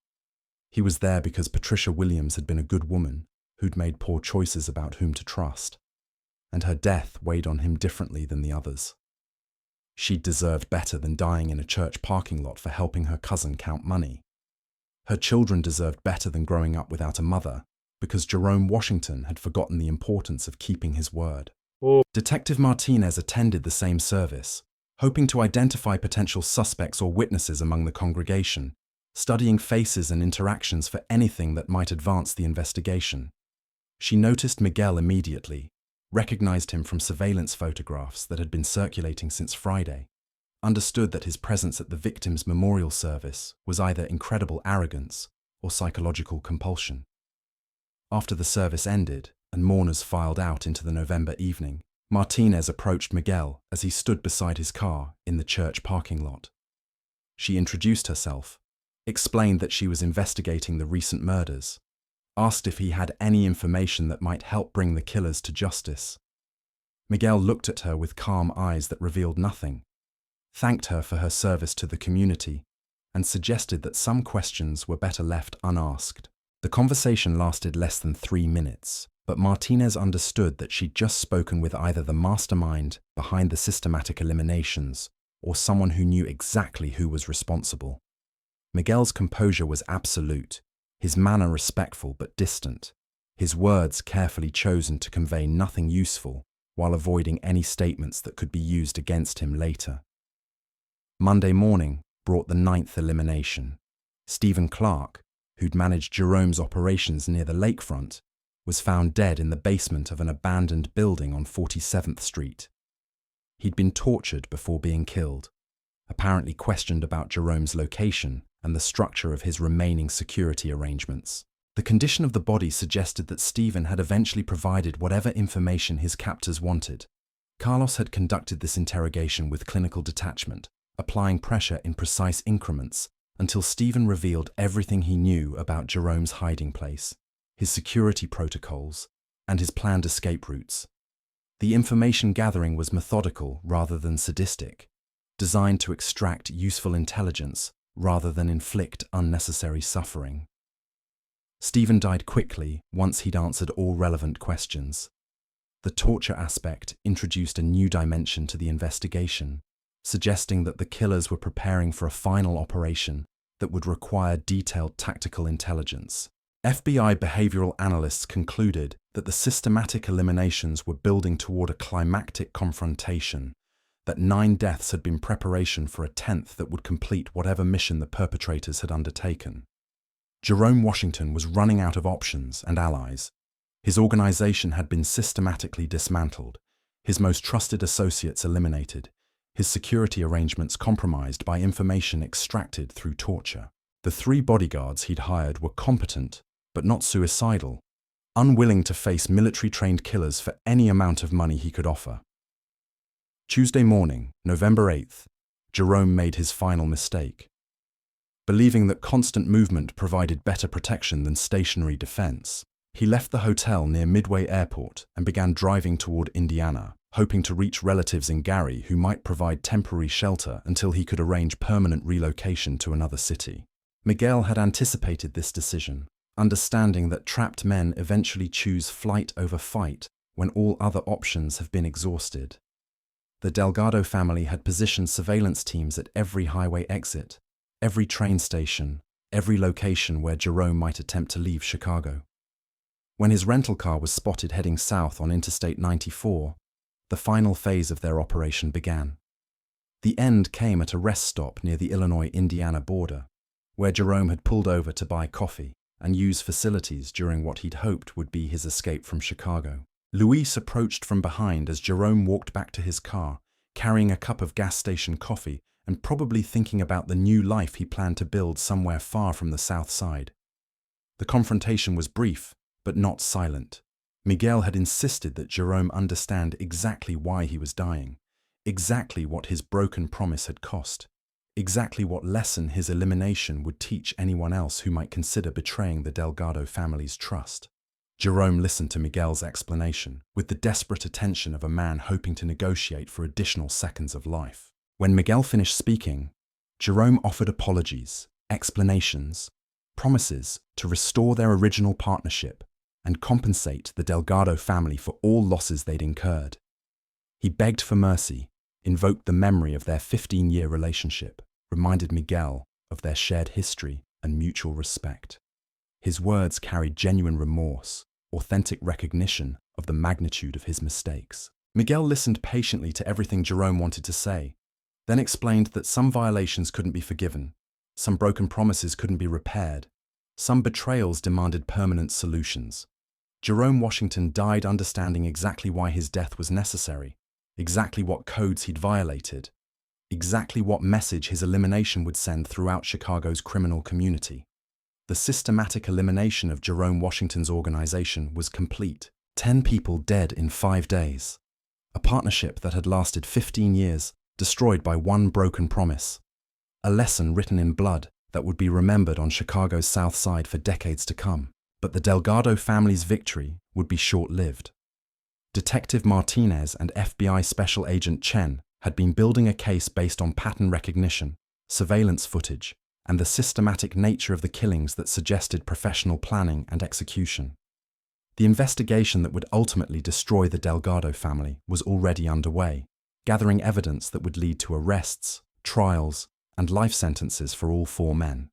He was there because Patricia Williams had been a good woman who'd made poor choices about whom to trust, and her death weighed on him differently than the others. She'd deserved better than dying in a church parking lot for helping her cousin count money. Her children deserved better than growing up without a mother, because Jerome Washington had forgotten the importance of keeping his word. Detective Martinez attended the same service, hoping to identify potential suspects or witnesses among the congregation, studying faces and interactions for anything that might advance the investigation. She noticed Miguel immediately, recognized him from surveillance photographs that had been circulating since Friday, understood that his presence at the victim's memorial service was either incredible arrogance or psychological compulsion. After the service ended and mourners filed out into the November evening, Martinez approached Miguel as he stood beside his car in the church parking lot. She introduced herself, explained that she was investigating the recent murders, asked if he had any information that might help bring the killers to justice. Miguel looked at her with calm eyes that revealed nothing, thanked her for her service to the community, and suggested that some questions were better left unasked. The conversation lasted less than 3 minutes, but Martinez understood that she'd just spoken with either the mastermind behind the systematic eliminations or someone who knew exactly who was responsible. Miguel's composure was absolute, his manner respectful but distant, his words carefully chosen to convey nothing useful while avoiding any statements that could be used against him later. Monday morning brought the 9th elimination. Stephen Clark, who'd managed Jerome's operations near the lakefront, was found dead in the basement of an abandoned building on 47th Street. He'd been tortured before being killed, apparently questioned about Jerome's location and the structure of his remaining security arrangements. The condition of the body suggested that Stephen had eventually provided whatever information his captors wanted. Carlos had conducted this interrogation with clinical detachment, applying pressure in precise increments until Stephen revealed everything he knew about Jerome's hiding place, his security protocols, and his planned escape routes. The information gathering was methodical rather than sadistic, designed to extract useful intelligence rather than inflict unnecessary suffering. Stephen died quickly once he'd answered all relevant questions. The torture aspect introduced a new dimension to the investigation, suggesting that the killers were preparing for a final operation that would require detailed tactical intelligence. FBI behavioral analysts concluded that the systematic eliminations were building toward a climactic confrontation, that 9 deaths had been preparation for a 10th that would complete whatever mission the perpetrators had undertaken. Jerome Washington was running out of options and allies. His organization had been systematically dismantled, his most trusted associates eliminated, his security arrangements compromised by information extracted through torture. The 3 bodyguards he'd hired were competent, but not suicidal, unwilling to face military-trained killers for any amount of money he could offer. Tuesday morning, November 8th, Jerome made his final mistake. Believing that constant movement provided better protection than stationary defense, he left the hotel near Midway Airport and began driving toward Indiana, hoping to reach relatives in Gary who might provide temporary shelter until he could arrange permanent relocation to another city. Miguel had anticipated this decision, understanding that trapped men eventually choose flight over fight when all other options have been exhausted. The Delgado family had positioned surveillance teams at every highway exit, every train station, every location where Jerome might attempt to leave Chicago. When his rental car was spotted heading south on Interstate 94, the final phase of their operation began. The end came at a rest stop near the Illinois-Indiana border, where Jerome had pulled over to buy coffee and use facilities during what he'd hoped would be his escape from Chicago. Luis approached from behind as Jerome walked back to his car, carrying a cup of gas station coffee and probably thinking about the new life he planned to build somewhere far from the Southside. The confrontation was brief, but not silent. Miguel had insisted that Jerome understand exactly why he was dying, exactly what his broken promise had cost, exactly what lesson his elimination would teach anyone else who might consider betraying the Delgado family's trust. Jerome listened to Miguel's explanation with the desperate attention of a man hoping to negotiate for additional seconds of life. When Miguel finished speaking, Jerome offered apologies, explanations, promises to restore their original partnership and compensate the Delgado family for all losses they'd incurred. He begged for mercy, invoked the memory of their 15-year relationship, reminded Miguel of their shared history and mutual respect. His words carried genuine remorse, authentic recognition of the magnitude of his mistakes. Miguel listened patiently to everything Jerome wanted to say, then explained that some violations couldn't be forgiven, some broken promises couldn't be repaired, some betrayals demanded permanent solutions. Jerome Washington died understanding exactly why his death was necessary, exactly what codes he'd violated, exactly what message his elimination would send throughout Chicago's criminal community. The systematic elimination of Jerome Washington's organization was complete. 10 people dead in 5 days. A partnership that had lasted 15 years, destroyed by one broken promise. A lesson written in blood that would be remembered on Chicago's South Side for decades to come. But the Delgado family's victory would be short-lived. Detective Martinez and FBI Special Agent Chen had been building a case based on pattern recognition, surveillance footage, and the systematic nature of the killings that suggested professional planning and execution. The investigation that would ultimately destroy the Delgado family was already underway, gathering evidence that would lead to arrests, trials, and life sentences for all 4 men.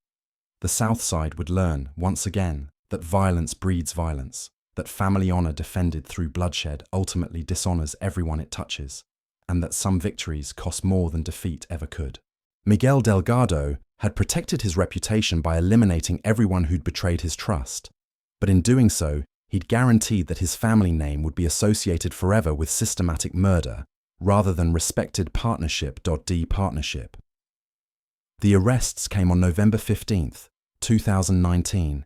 The South Side would learn, once again, that violence breeds violence, that family honor defended through bloodshed ultimately dishonors everyone it touches, and that some victories cost more than defeat ever could. Miguel Delgado had protected his reputation by eliminating everyone who'd betrayed his trust, but in doing so, he'd guaranteed that his family name would be associated forever with systematic murder, rather than respected partnership.d partnership. The arrests came on November 15th, 2019,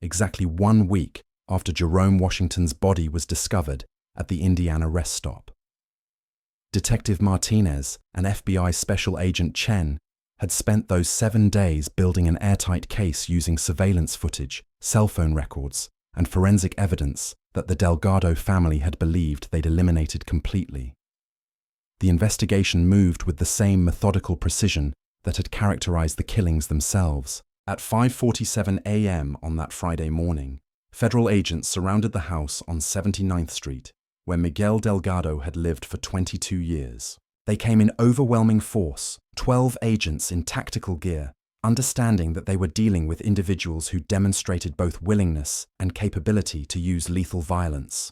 exactly 1 week after Jerome Washington's body was discovered at the Indiana rest stop. Detective Martinez and FBI Special Agent Chen had spent those 7 days building an airtight case using surveillance footage, cell phone records, and forensic evidence that the Delgado family had believed they'd eliminated completely. The investigation moved with the same methodical precision that had characterized the killings themselves. At 5:47 a.m. on that Friday morning, federal agents surrounded the house on 79th Street, where Miguel Delgado had lived for 22 years. They came in overwhelming force, 12 agents in tactical gear, understanding that they were dealing with individuals who demonstrated both willingness and capability to use lethal violence.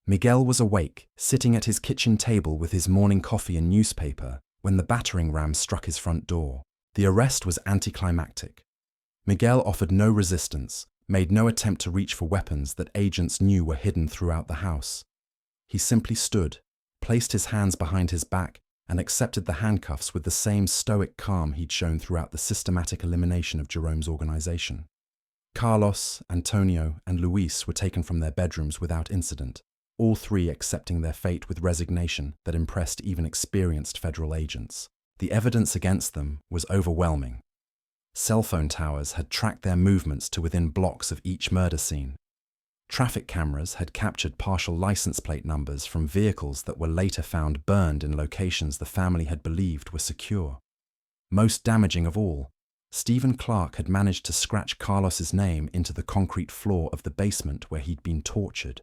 Miguel was awake, sitting at his kitchen table with his morning coffee and newspaper, when the battering ram struck his front door. The arrest was anticlimactic. Miguel offered no resistance, made no attempt to reach for weapons that agents knew were hidden throughout the house. He simply stood, placed his hands behind his back, and accepted the handcuffs with the same stoic calm he'd shown throughout the systematic elimination of Jerome's organization. Carlos, Antonio, and Luis were taken from their bedrooms without incident, all 3 accepting their fate with resignation that impressed even experienced federal agents. The evidence against them was overwhelming. Cell phone towers had tracked their movements to within blocks of each murder scene. Traffic cameras had captured partial license plate numbers from vehicles that were later found burned in locations the family had believed were secure. Most damaging of all, Stephen Clark had managed to scratch Carlos's name into the concrete floor of the basement where he'd been tortured,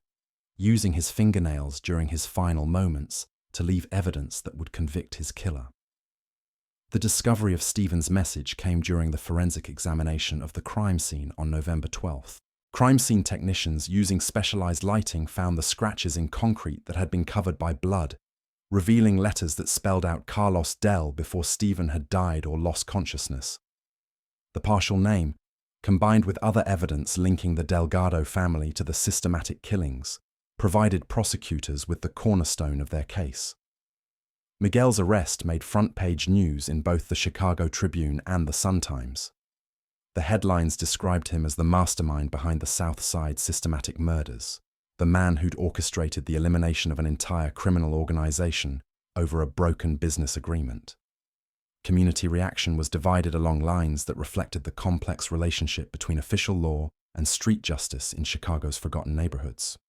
using his fingernails during his final moments to leave evidence that would convict his killer. The discovery of Stephen's message came during the forensic examination of the crime scene on November 12th. Crime scene technicians using specialized lighting found the scratches in concrete that had been covered by blood, revealing letters that spelled out Carlos Del before Stephen had died or lost consciousness. The partial name, combined with other evidence linking the Delgado family to the systematic killings, provided prosecutors with the cornerstone of their case. Miguel's arrest made front-page news in both the Chicago Tribune and the Sun-Times. The headlines described him as the mastermind behind the Southside systematic murders, the man who'd orchestrated the elimination of an entire criminal organization over a broken business agreement. Community reaction was divided along lines that reflected the complex relationship between official law and street justice in Chicago's forgotten neighborhoods.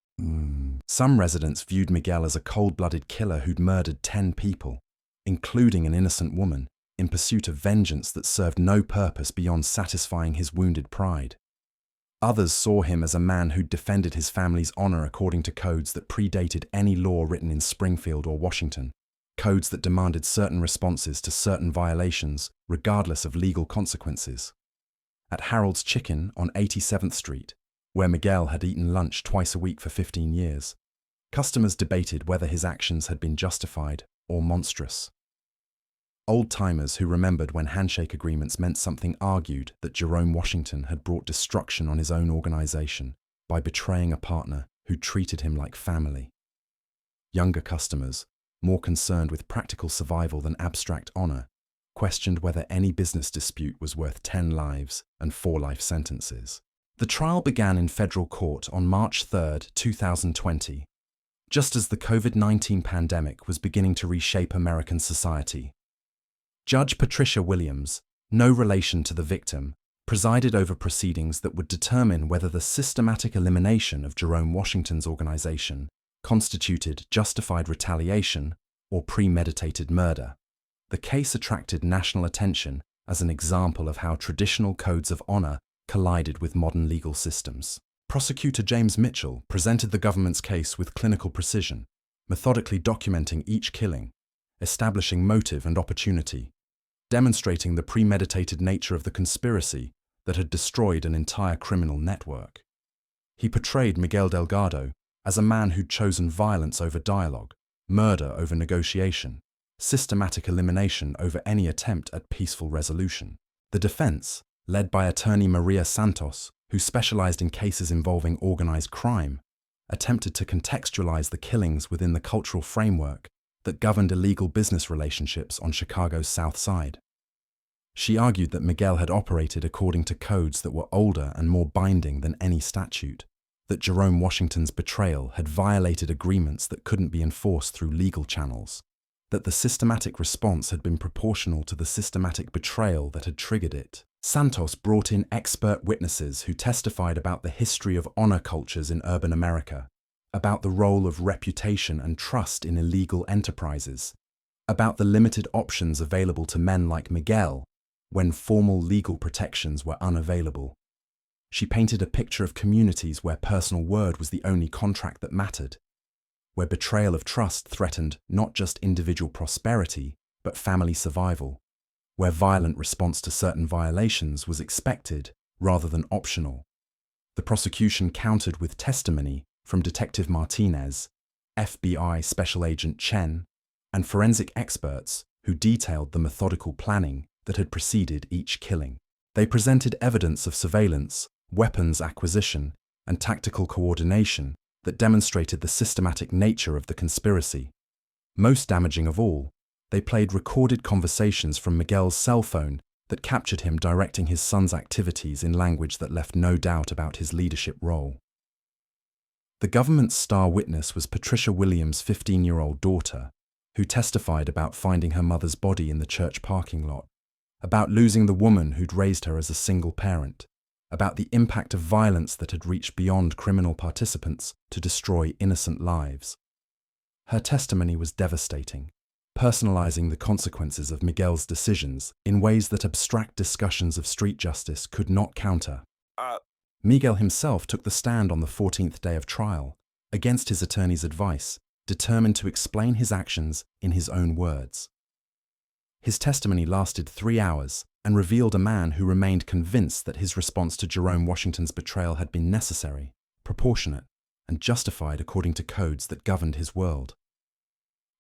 Some residents viewed Miguel as a cold-blooded killer who'd murdered 10 people, including an innocent woman, in pursuit of vengeance that served no purpose beyond satisfying his wounded pride. Others saw him as a man who'd defended his family's honor according to codes that predated any law written in Springfield or Washington, codes that demanded certain responses to certain violations, regardless of legal consequences. At Harold's Chicken on 87th Street, where Miguel had eaten lunch twice a week for 15 years, customers debated whether his actions had been justified or monstrous. Old-timers who remembered when handshake agreements meant something argued that Jerome Washington had brought destruction on his own organization by betraying a partner who treated him like family. Younger customers, more concerned with practical survival than abstract honor, questioned whether any business dispute was worth 10 lives and 4 life sentences. The trial began in federal court on March 3, 2020, just as the COVID-19 pandemic was beginning to reshape American society. Judge Patricia Williams, no relation to the victim, presided over proceedings that would determine whether the systematic elimination of Jerome Washington's organization constituted justified retaliation or premeditated murder. The case attracted national attention as an example of how traditional codes of honor collided with modern legal systems. Prosecutor James Mitchell presented the government's case with clinical precision, methodically documenting each killing, establishing motive and opportunity, demonstrating the premeditated nature of the conspiracy that had destroyed an entire criminal network. He portrayed Miguel Delgado as a man who'd chosen violence over dialogue, murder over negotiation, systematic elimination over any attempt at peaceful resolution. The defense, led by attorney Maria Santos, who specialized in cases involving organized crime, attempted to contextualize the killings within the cultural framework that governed illegal business relationships on Chicago's South Side. She argued that Miguel had operated according to codes that were older and more binding than any statute, that Jerome Washington's betrayal had violated agreements that couldn't be enforced through legal channels, that the systematic response had been proportional to the systematic betrayal that had triggered it. Santos brought in expert witnesses who testified about the history of honor cultures in urban America, about the role of reputation and trust in illegal enterprises, about the limited options available to men like Miguel when formal legal protections were unavailable. She painted a picture of communities where personal word was the only contract that mattered, where betrayal of trust threatened not just individual prosperity, but family survival, where violent response to certain violations was expected rather than optional. The prosecution countered with testimony from Detective Martinez, FBI Special Agent Chen, and forensic experts who detailed the methodical planning that had preceded each killing. They presented evidence of surveillance, weapons acquisition, and tactical coordination that demonstrated the systematic nature of the conspiracy. Most damaging of all, they played recorded conversations from Miguel's cell phone that captured him directing his son's activities in language that left no doubt about his leadership role. The government's star witness was Patricia Williams' 15-year-old daughter, who testified about finding her mother's body in the church parking lot, about losing the woman who'd raised her as a single parent, about the impact of violence that had reached beyond criminal participants to destroy innocent lives. Her testimony was devastating, personalizing the consequences of Miguel's decisions in ways that abstract discussions of street justice could not counter. Miguel himself took the stand on the 14th day of trial, against his attorney's advice, determined to explain his actions in his own words. His testimony lasted 3 hours and revealed a man who remained convinced that his response to Jerome Washington's betrayal had been necessary, proportionate, and justified according to codes that governed his world.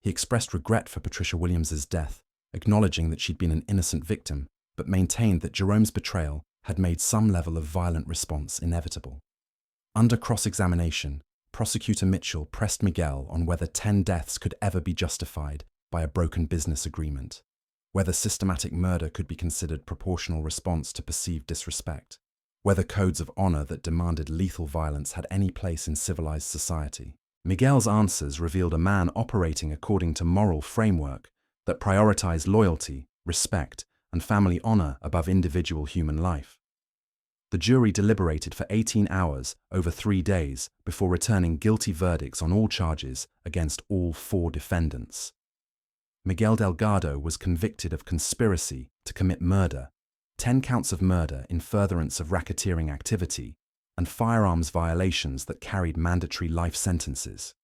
He expressed regret for Patricia Williams's death, acknowledging that she'd been an innocent victim, but maintained that Jerome's betrayal had made some level of violent response inevitable. Under cross-examination, Prosecutor Mitchell pressed Miguel on whether 10 deaths could ever be justified by a broken business agreement, whether systematic murder could be considered proportional response to perceived disrespect, whether codes of honor that demanded lethal violence had any place in civilized society. Miguel's answers revealed a man operating according to moral framework that prioritized loyalty, respect, and family honor above individual human life. The jury deliberated for 18 hours over 3 days before returning guilty verdicts on all charges against all 4 defendants. Miguel Delgado was convicted of conspiracy to commit murder, 10 counts of murder in furtherance of racketeering activity, and firearms violations that carried mandatory life sentences.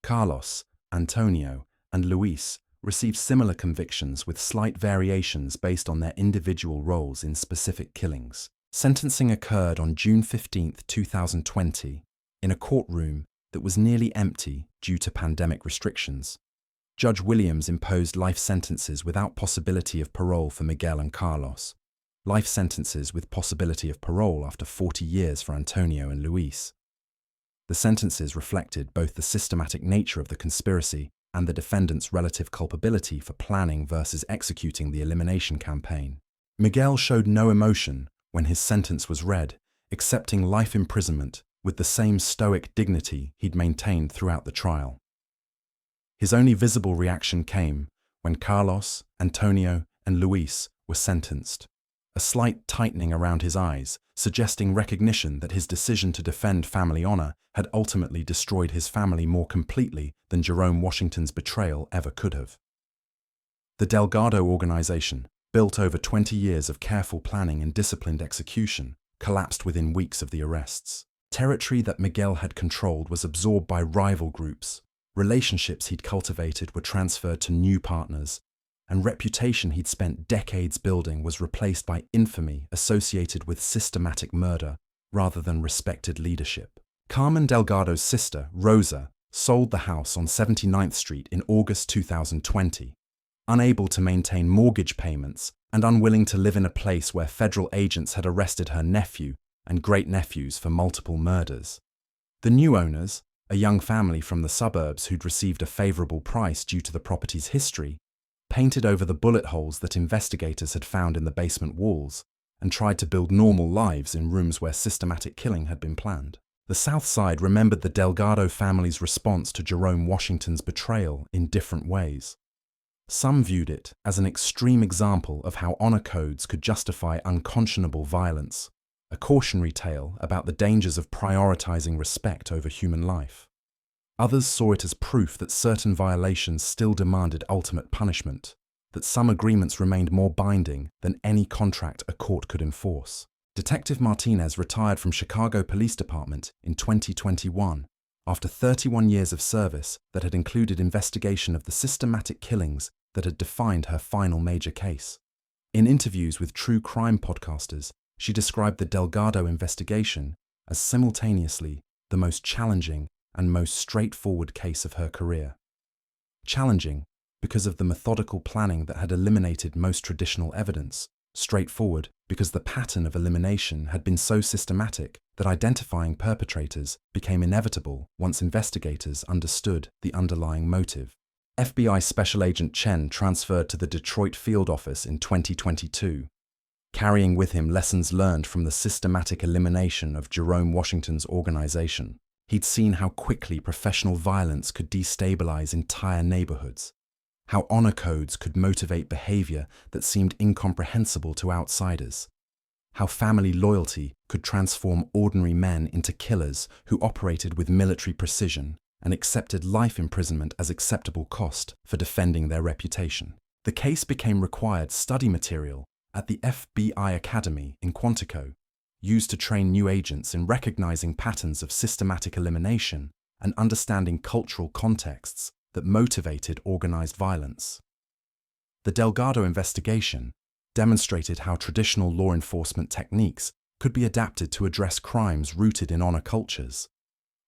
Carlos, Antonio, and Luis received similar convictions with slight variations based on their individual roles in specific killings. Sentencing occurred on June 15, 2020, in a courtroom that was nearly empty due to pandemic restrictions. Judge Williams imposed life sentences without possibility of parole for Miguel and Carlos, life sentences with possibility of parole after 40 years for Antonio and Luis. The sentences reflected both the systematic nature of the conspiracy and the defendant's relative culpability for planning versus executing the elimination campaign. Miguel showed no emotion when his sentence was read, accepting life imprisonment with the same stoic dignity he'd maintained throughout the trial. His only visible reaction came when Carlos, Antonio, and Luis were sentenced, a slight tightening around his eyes, suggesting recognition that his decision to defend family honor had ultimately destroyed his family more completely than Jerome Washington's betrayal ever could have. The Delgado organization, built over 20 years of careful planning and disciplined execution, collapsed within weeks of the arrests. Territory that Miguel had controlled was absorbed by rival groups. Relationships he'd cultivated were transferred to new partners, and reputation he'd spent decades building was replaced by infamy associated with systematic murder rather than respected leadership. Carmen Delgado's sister, Rosa, sold the house on 79th Street in August 2020, unable to maintain mortgage payments and unwilling to live in a place where federal agents had arrested her nephew and great-nephews for multiple murders. The new owners, a young family from the suburbs who'd received a favorable price due to the property's history, painted over the bullet holes that investigators had found in the basement walls and tried to build normal lives in rooms where systematic killing had been planned. The Southside remembered the Delgado family's response to Jerome Washington's betrayal in different ways. Some viewed it as an extreme example of how honor codes could justify unconscionable violence, a cautionary tale about the dangers of prioritizing respect over human life. Others saw it as proof that certain violations still demanded ultimate punishment, that some agreements remained more binding than any contract a court could enforce. Detective Martinez retired from Chicago Police Department in 2021 after 31 years of service that had included investigation of the systematic killings that had defined her final major case. In interviews with true crime podcasters, she described the Delgado investigation as simultaneously the most challenging and most straightforward case of her career. Challenging because of the methodical planning that had eliminated most traditional evidence, straightforward because the pattern of elimination had been so systematic that identifying perpetrators became inevitable once investigators understood the underlying motive. FBI Special Agent Chen transferred to the Detroit field office in 2022, carrying with him lessons learned from the systematic elimination of Jerome Washington's organization. He'd seen how quickly professional violence could destabilize entire neighborhoods, how honor codes could motivate behavior that seemed incomprehensible to outsiders, how family loyalty could transform ordinary men into killers who operated with military precision and accepted life imprisonment as acceptable cost for defending their reputation. The case became required study material at the FBI Academy in Quantico, used to train new agents in recognizing patterns of systematic elimination and understanding cultural contexts that motivated organized violence. The Delgado investigation, demonstrated how traditional law enforcement techniques could be adapted to address crimes rooted in honor cultures,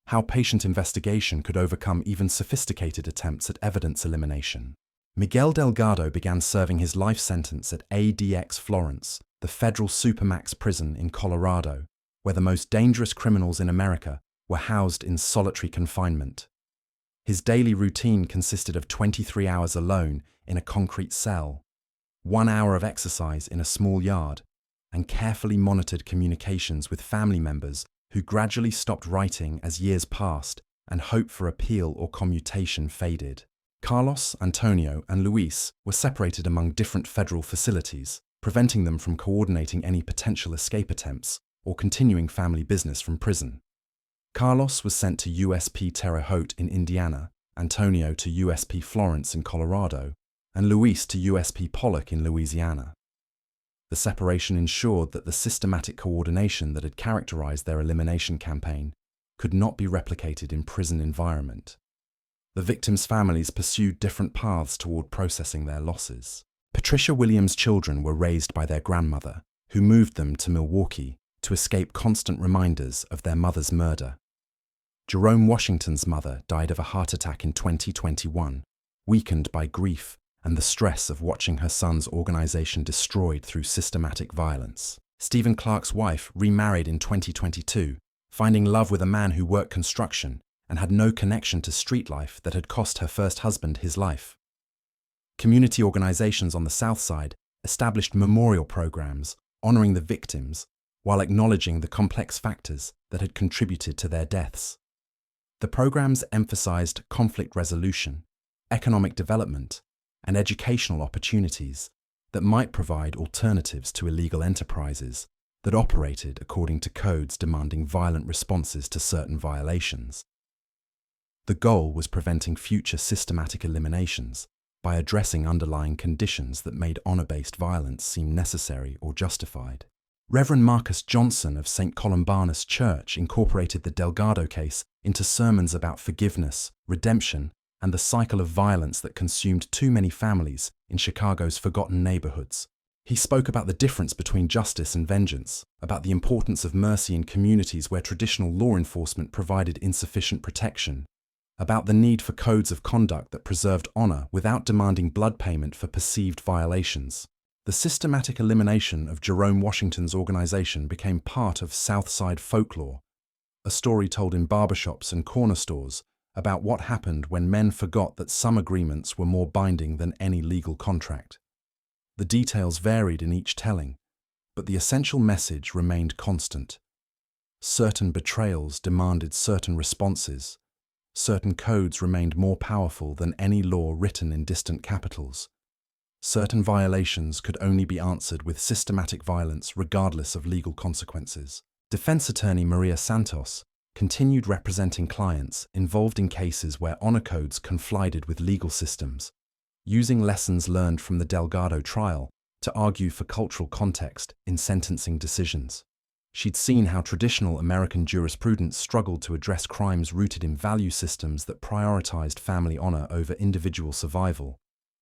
how patient investigation could overcome even sophisticated attempts at evidence elimination. Miguel Delgado began serving his life sentence at ADX Florence, the federal supermax prison in Colorado, where the most dangerous criminals in America were housed in solitary confinement. His daily routine consisted of 23 hours alone in a concrete cell, 1 hour of exercise in a small yard, and carefully monitored communications with family members who gradually stopped writing as years passed and hope for appeal or commutation faded. Carlos, Antonio, and Luis were separated among different federal facilities, preventing them from coordinating any potential escape attempts or continuing family business from prison. Carlos was sent to USP Terre Haute in Indiana, Antonio to USP Florence in Colorado, and Luis to USP Pollock in Louisiana. The separation ensured that the systematic coordination that had characterized their elimination campaign could not be replicated in prison environment. The victims' families pursued different paths toward processing their losses. Patricia Williams' children were raised by their grandmother, who moved them to Milwaukee to escape constant reminders of their mother's murder. Jerome Washington's mother died of a heart attack in 2021, weakened by grief and the stress of watching her son's organization destroyed through systematic violence. Stephen Clark's wife remarried in 2022, finding love with a man who worked construction and had no connection to street life that had cost her first husband his life. Community organizations on the Southside established memorial programs honoring the victims while acknowledging the complex factors that had contributed to their deaths. The programs emphasized conflict resolution, economic development, and educational opportunities that might provide alternatives to illegal enterprises that operated according to codes demanding violent responses to certain violations. The goal was preventing future systematic eliminations by addressing underlying conditions that made honor-based violence seem necessary or justified. Reverend Marcus Johnson of St. Columbanus Church incorporated the Delgado case into sermons about forgiveness, redemption, and the cycle of violence that consumed too many families in Chicago's forgotten neighborhoods. He spoke about the difference between justice and vengeance, about the importance of mercy in communities where traditional law enforcement provided insufficient protection, about the need for codes of conduct that preserved honor without demanding blood payment for perceived violations. The systematic elimination of Jerome Washington's organization became part of Southside folklore, a story told in barbershops and corner stores about what happened when men forgot that some agreements were more binding than any legal contract. The details varied in each telling, but the essential message remained constant. Certain betrayals demanded certain responses. Certain codes remained more powerful than any law written in distant capitals. Certain violations could only be answered with systematic violence regardless of legal consequences. Defense attorney Maria Santos continued representing clients involved in cases where honor codes confided with legal systems, using lessons learned from the Delgado trial to argue for cultural context in sentencing decisions. She'd seen how traditional American jurisprudence struggled to address crimes rooted in value systems that prioritized family honor over individual survival,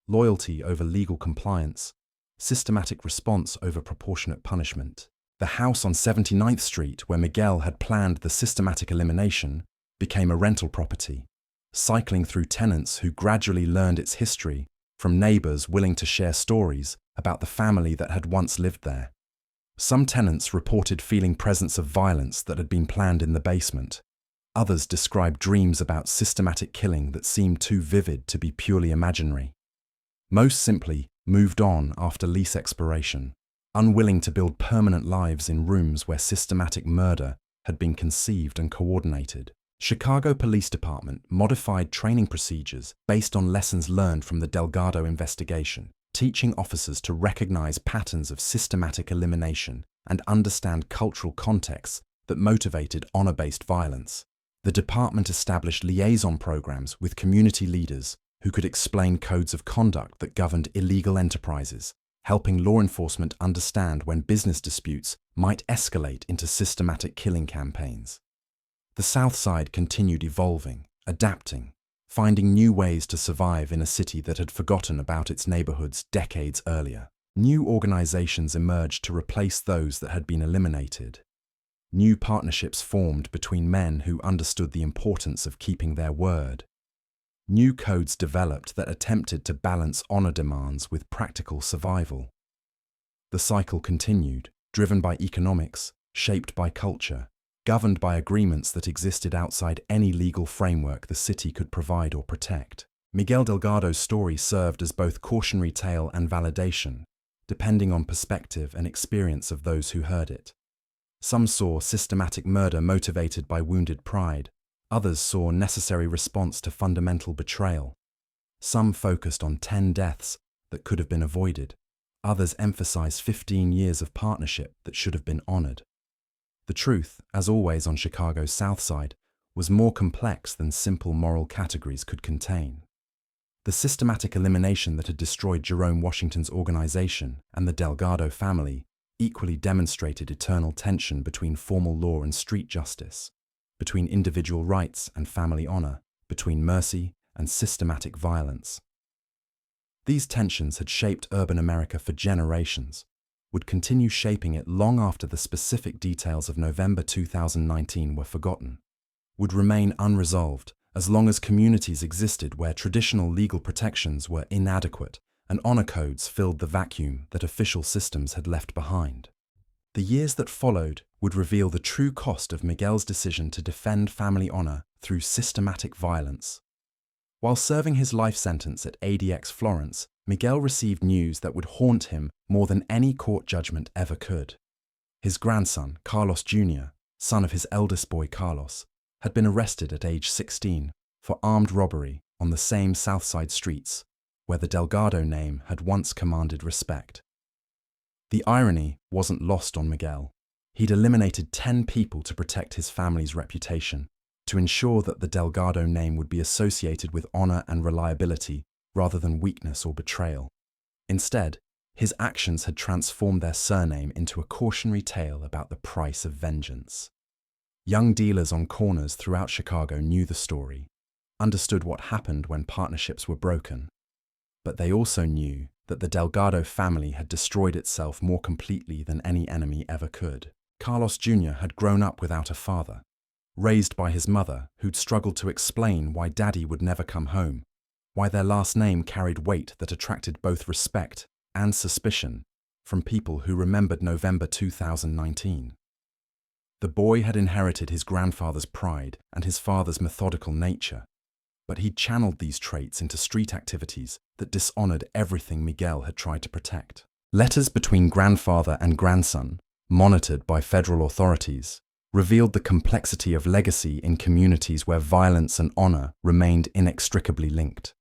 loyalty over legal compliance, systematic response over proportionate punishment. The house on 79th Street, where Miguel had planned the systematic elimination, became a rental property, cycling through tenants who gradually learned its history from neighbors willing to share stories about the family that had once lived there. Some tenants reported feeling presence of violence that had been planned in the basement. Others described dreams about systematic killing that seemed too vivid to be purely imaginary. Most simply moved on after lease expiration, unwilling to build permanent lives in rooms where systematic murder had been conceived and coordinated. Chicago Police Department modified training procedures based on lessons learned from the Delgado investigation, teaching officers to recognize patterns of systematic elimination and understand cultural contexts that motivated honor-based violence. The department established liaison programs with community leaders who could explain codes of conduct that governed illegal enterprises, helping law enforcement understand when business disputes might escalate into systematic killing campaigns. The Southside continued evolving, adapting, finding new ways to survive in a city that had forgotten about its neighborhoods decades earlier. New organizations emerged to replace those that had been eliminated. New partnerships formed between men who understood the importance of keeping their word. New codes developed that attempted to balance honor demands with practical survival. The cycle continued, driven by economics, shaped by culture, governed by agreements that existed outside any legal framework the city could provide or protect. Miguel Delgado's story served as both cautionary tale and validation, depending on perspective and experience of those who heard it. Some saw systematic murder motivated by wounded pride. Others saw necessary response to fundamental betrayal. Some focused on 10 deaths that could have been avoided. Others emphasized 15 years of partnership that should have been honored. The truth, as always on Chicago's Southside, was more complex than simple moral categories could contain. The systematic elimination that had destroyed Jerome Washington's organization and the Delgado family equally demonstrated eternal tension between formal law and street justice, between individual rights and family honor, between mercy and systematic violence. These tensions had shaped urban America for generations, would continue shaping it long after the specific details of November 2019 were forgotten, would remain unresolved as long as communities existed where traditional legal protections were inadequate and honor codes filled the vacuum that official systems had left behind. The years that followed would reveal the true cost of Miguel's decision to defend family honor through systematic violence. While serving his life sentence at ADX Florence, Miguel received news that would haunt him more than any court judgment ever could. His grandson, Carlos Jr., son of his eldest boy Carlos, had been arrested at age 16 for armed robbery on the same Southside streets where the Delgado name had once commanded respect. The irony wasn't lost on Miguel. He'd eliminated 10 people to protect his family's reputation, to ensure that the Delgado name would be associated with honor and reliability rather than weakness or betrayal. Instead, his actions had transformed their surname into a cautionary tale about the price of vengeance. Young dealers on corners throughout Chicago knew the story, understood what happened when partnerships were broken, but they also knew that the Delgado family had destroyed itself more completely than any enemy ever could. Carlos Jr. had grown up without a father, raised by his mother, who'd struggled to explain why Daddy would never come home, why their last name carried weight that attracted both respect and suspicion from people who remembered November 2019. The boy had inherited his grandfather's pride and his father's methodical nature, but he'd channeled these traits into street activities that dishonored everything Miguel had tried to protect. Letters between grandfather and grandson, monitored by federal authorities, revealed the complexity of legacy in communities where violence and honor remained inextricably linked.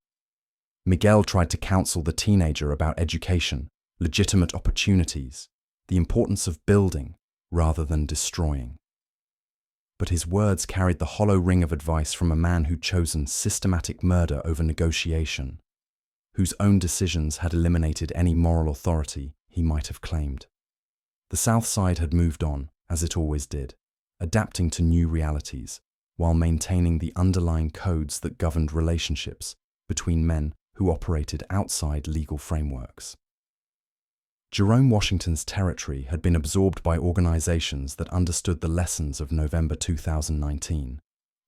Miguel tried to counsel the teenager about education, legitimate opportunities, the importance of building rather than destroying. But his words carried the hollow ring of advice from a man who'd chosen systematic murder over negotiation, whose own decisions had eliminated any moral authority he might have claimed. The Southside had moved on, as it always did, adapting to new realities, while maintaining the underlying codes that governed relationships between men who operated outside legal frameworks. Jerome Washington's territory had been absorbed by organizations that understood the lessons of November 2019,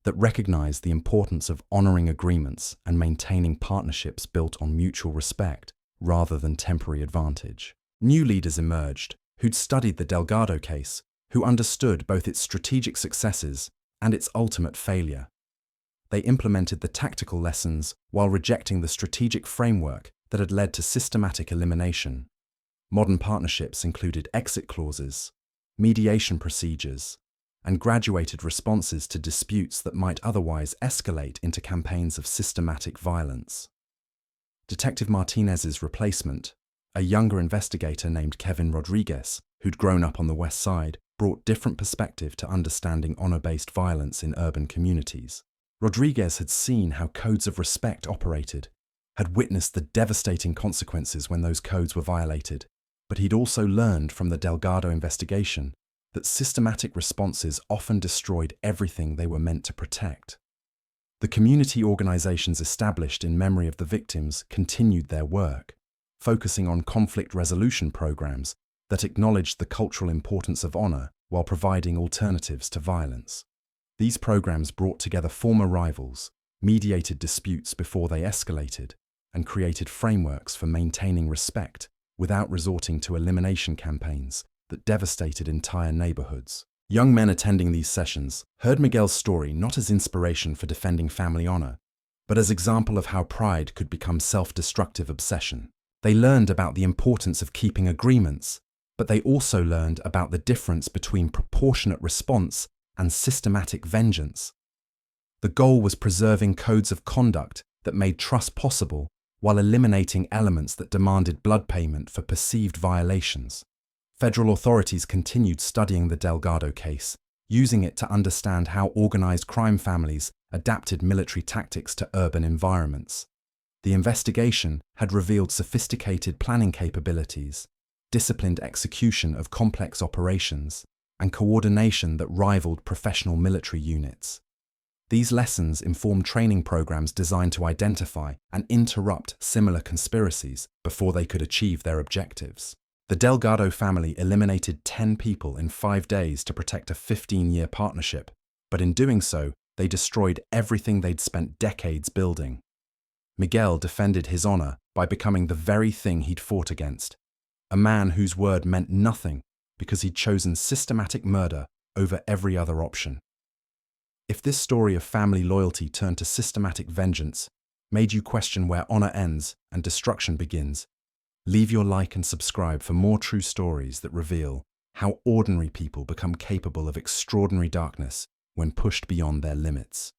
that recognized the importance of honoring agreements and maintaining partnerships built on mutual respect rather than temporary advantage. New leaders emerged who'd studied the Delgado case, who understood both its strategic successes and its ultimate failure. They implemented the tactical lessons while rejecting the strategic framework that had led to systematic elimination. Modern partnerships included exit clauses, mediation procedures, and graduated responses to disputes that might otherwise escalate into campaigns of systematic violence. Detective Martinez's replacement, a younger investigator named Kevin Rodriguez, who'd grown up on the West Side, brought different perspective to understanding honor-based violence in urban communities. Rodriguez had seen how codes of respect operated, had witnessed the devastating consequences when those codes were violated, but he'd also learned from the Delgado investigation that systematic responses often destroyed everything they were meant to protect. The community organizations established in memory of the victims continued their work, focusing on conflict resolution programs that acknowledged the cultural importance of honor while providing alternatives to violence. These programs brought together former rivals, mediated disputes before they escalated, and created frameworks for maintaining respect without resorting to elimination campaigns that devastated entire neighborhoods. Young men attending these sessions heard Miguel's story not as inspiration for defending family honor, but as example of how pride could become self-destructive obsession. They learned about the importance of keeping agreements, but they also learned about the difference between proportionate response and systematic vengeance. The goal was preserving codes of conduct that made trust possible while eliminating elements that demanded blood payment for perceived violations. Federal authorities continued studying the Delgado case, using it to understand how organized crime families adapted military tactics to urban environments. The investigation had revealed sophisticated planning capabilities, disciplined execution of complex operations, and coordination that rivaled professional military units. These lessons informed training programs designed to identify and interrupt similar conspiracies before they could achieve their objectives. The Delgado family eliminated 10 people in 5 days to protect a 15-year partnership, but in doing so, they destroyed everything they'd spent decades building. Miguel defended his honor by becoming the very thing he'd fought against, a man whose word meant nothing because he'd chosen systematic murder over every other option. If this story of family loyalty turned to systematic vengeance made you question where honor ends and destruction begins, leave your like and subscribe for more true stories that reveal how ordinary people become capable of extraordinary darkness when pushed beyond their limits.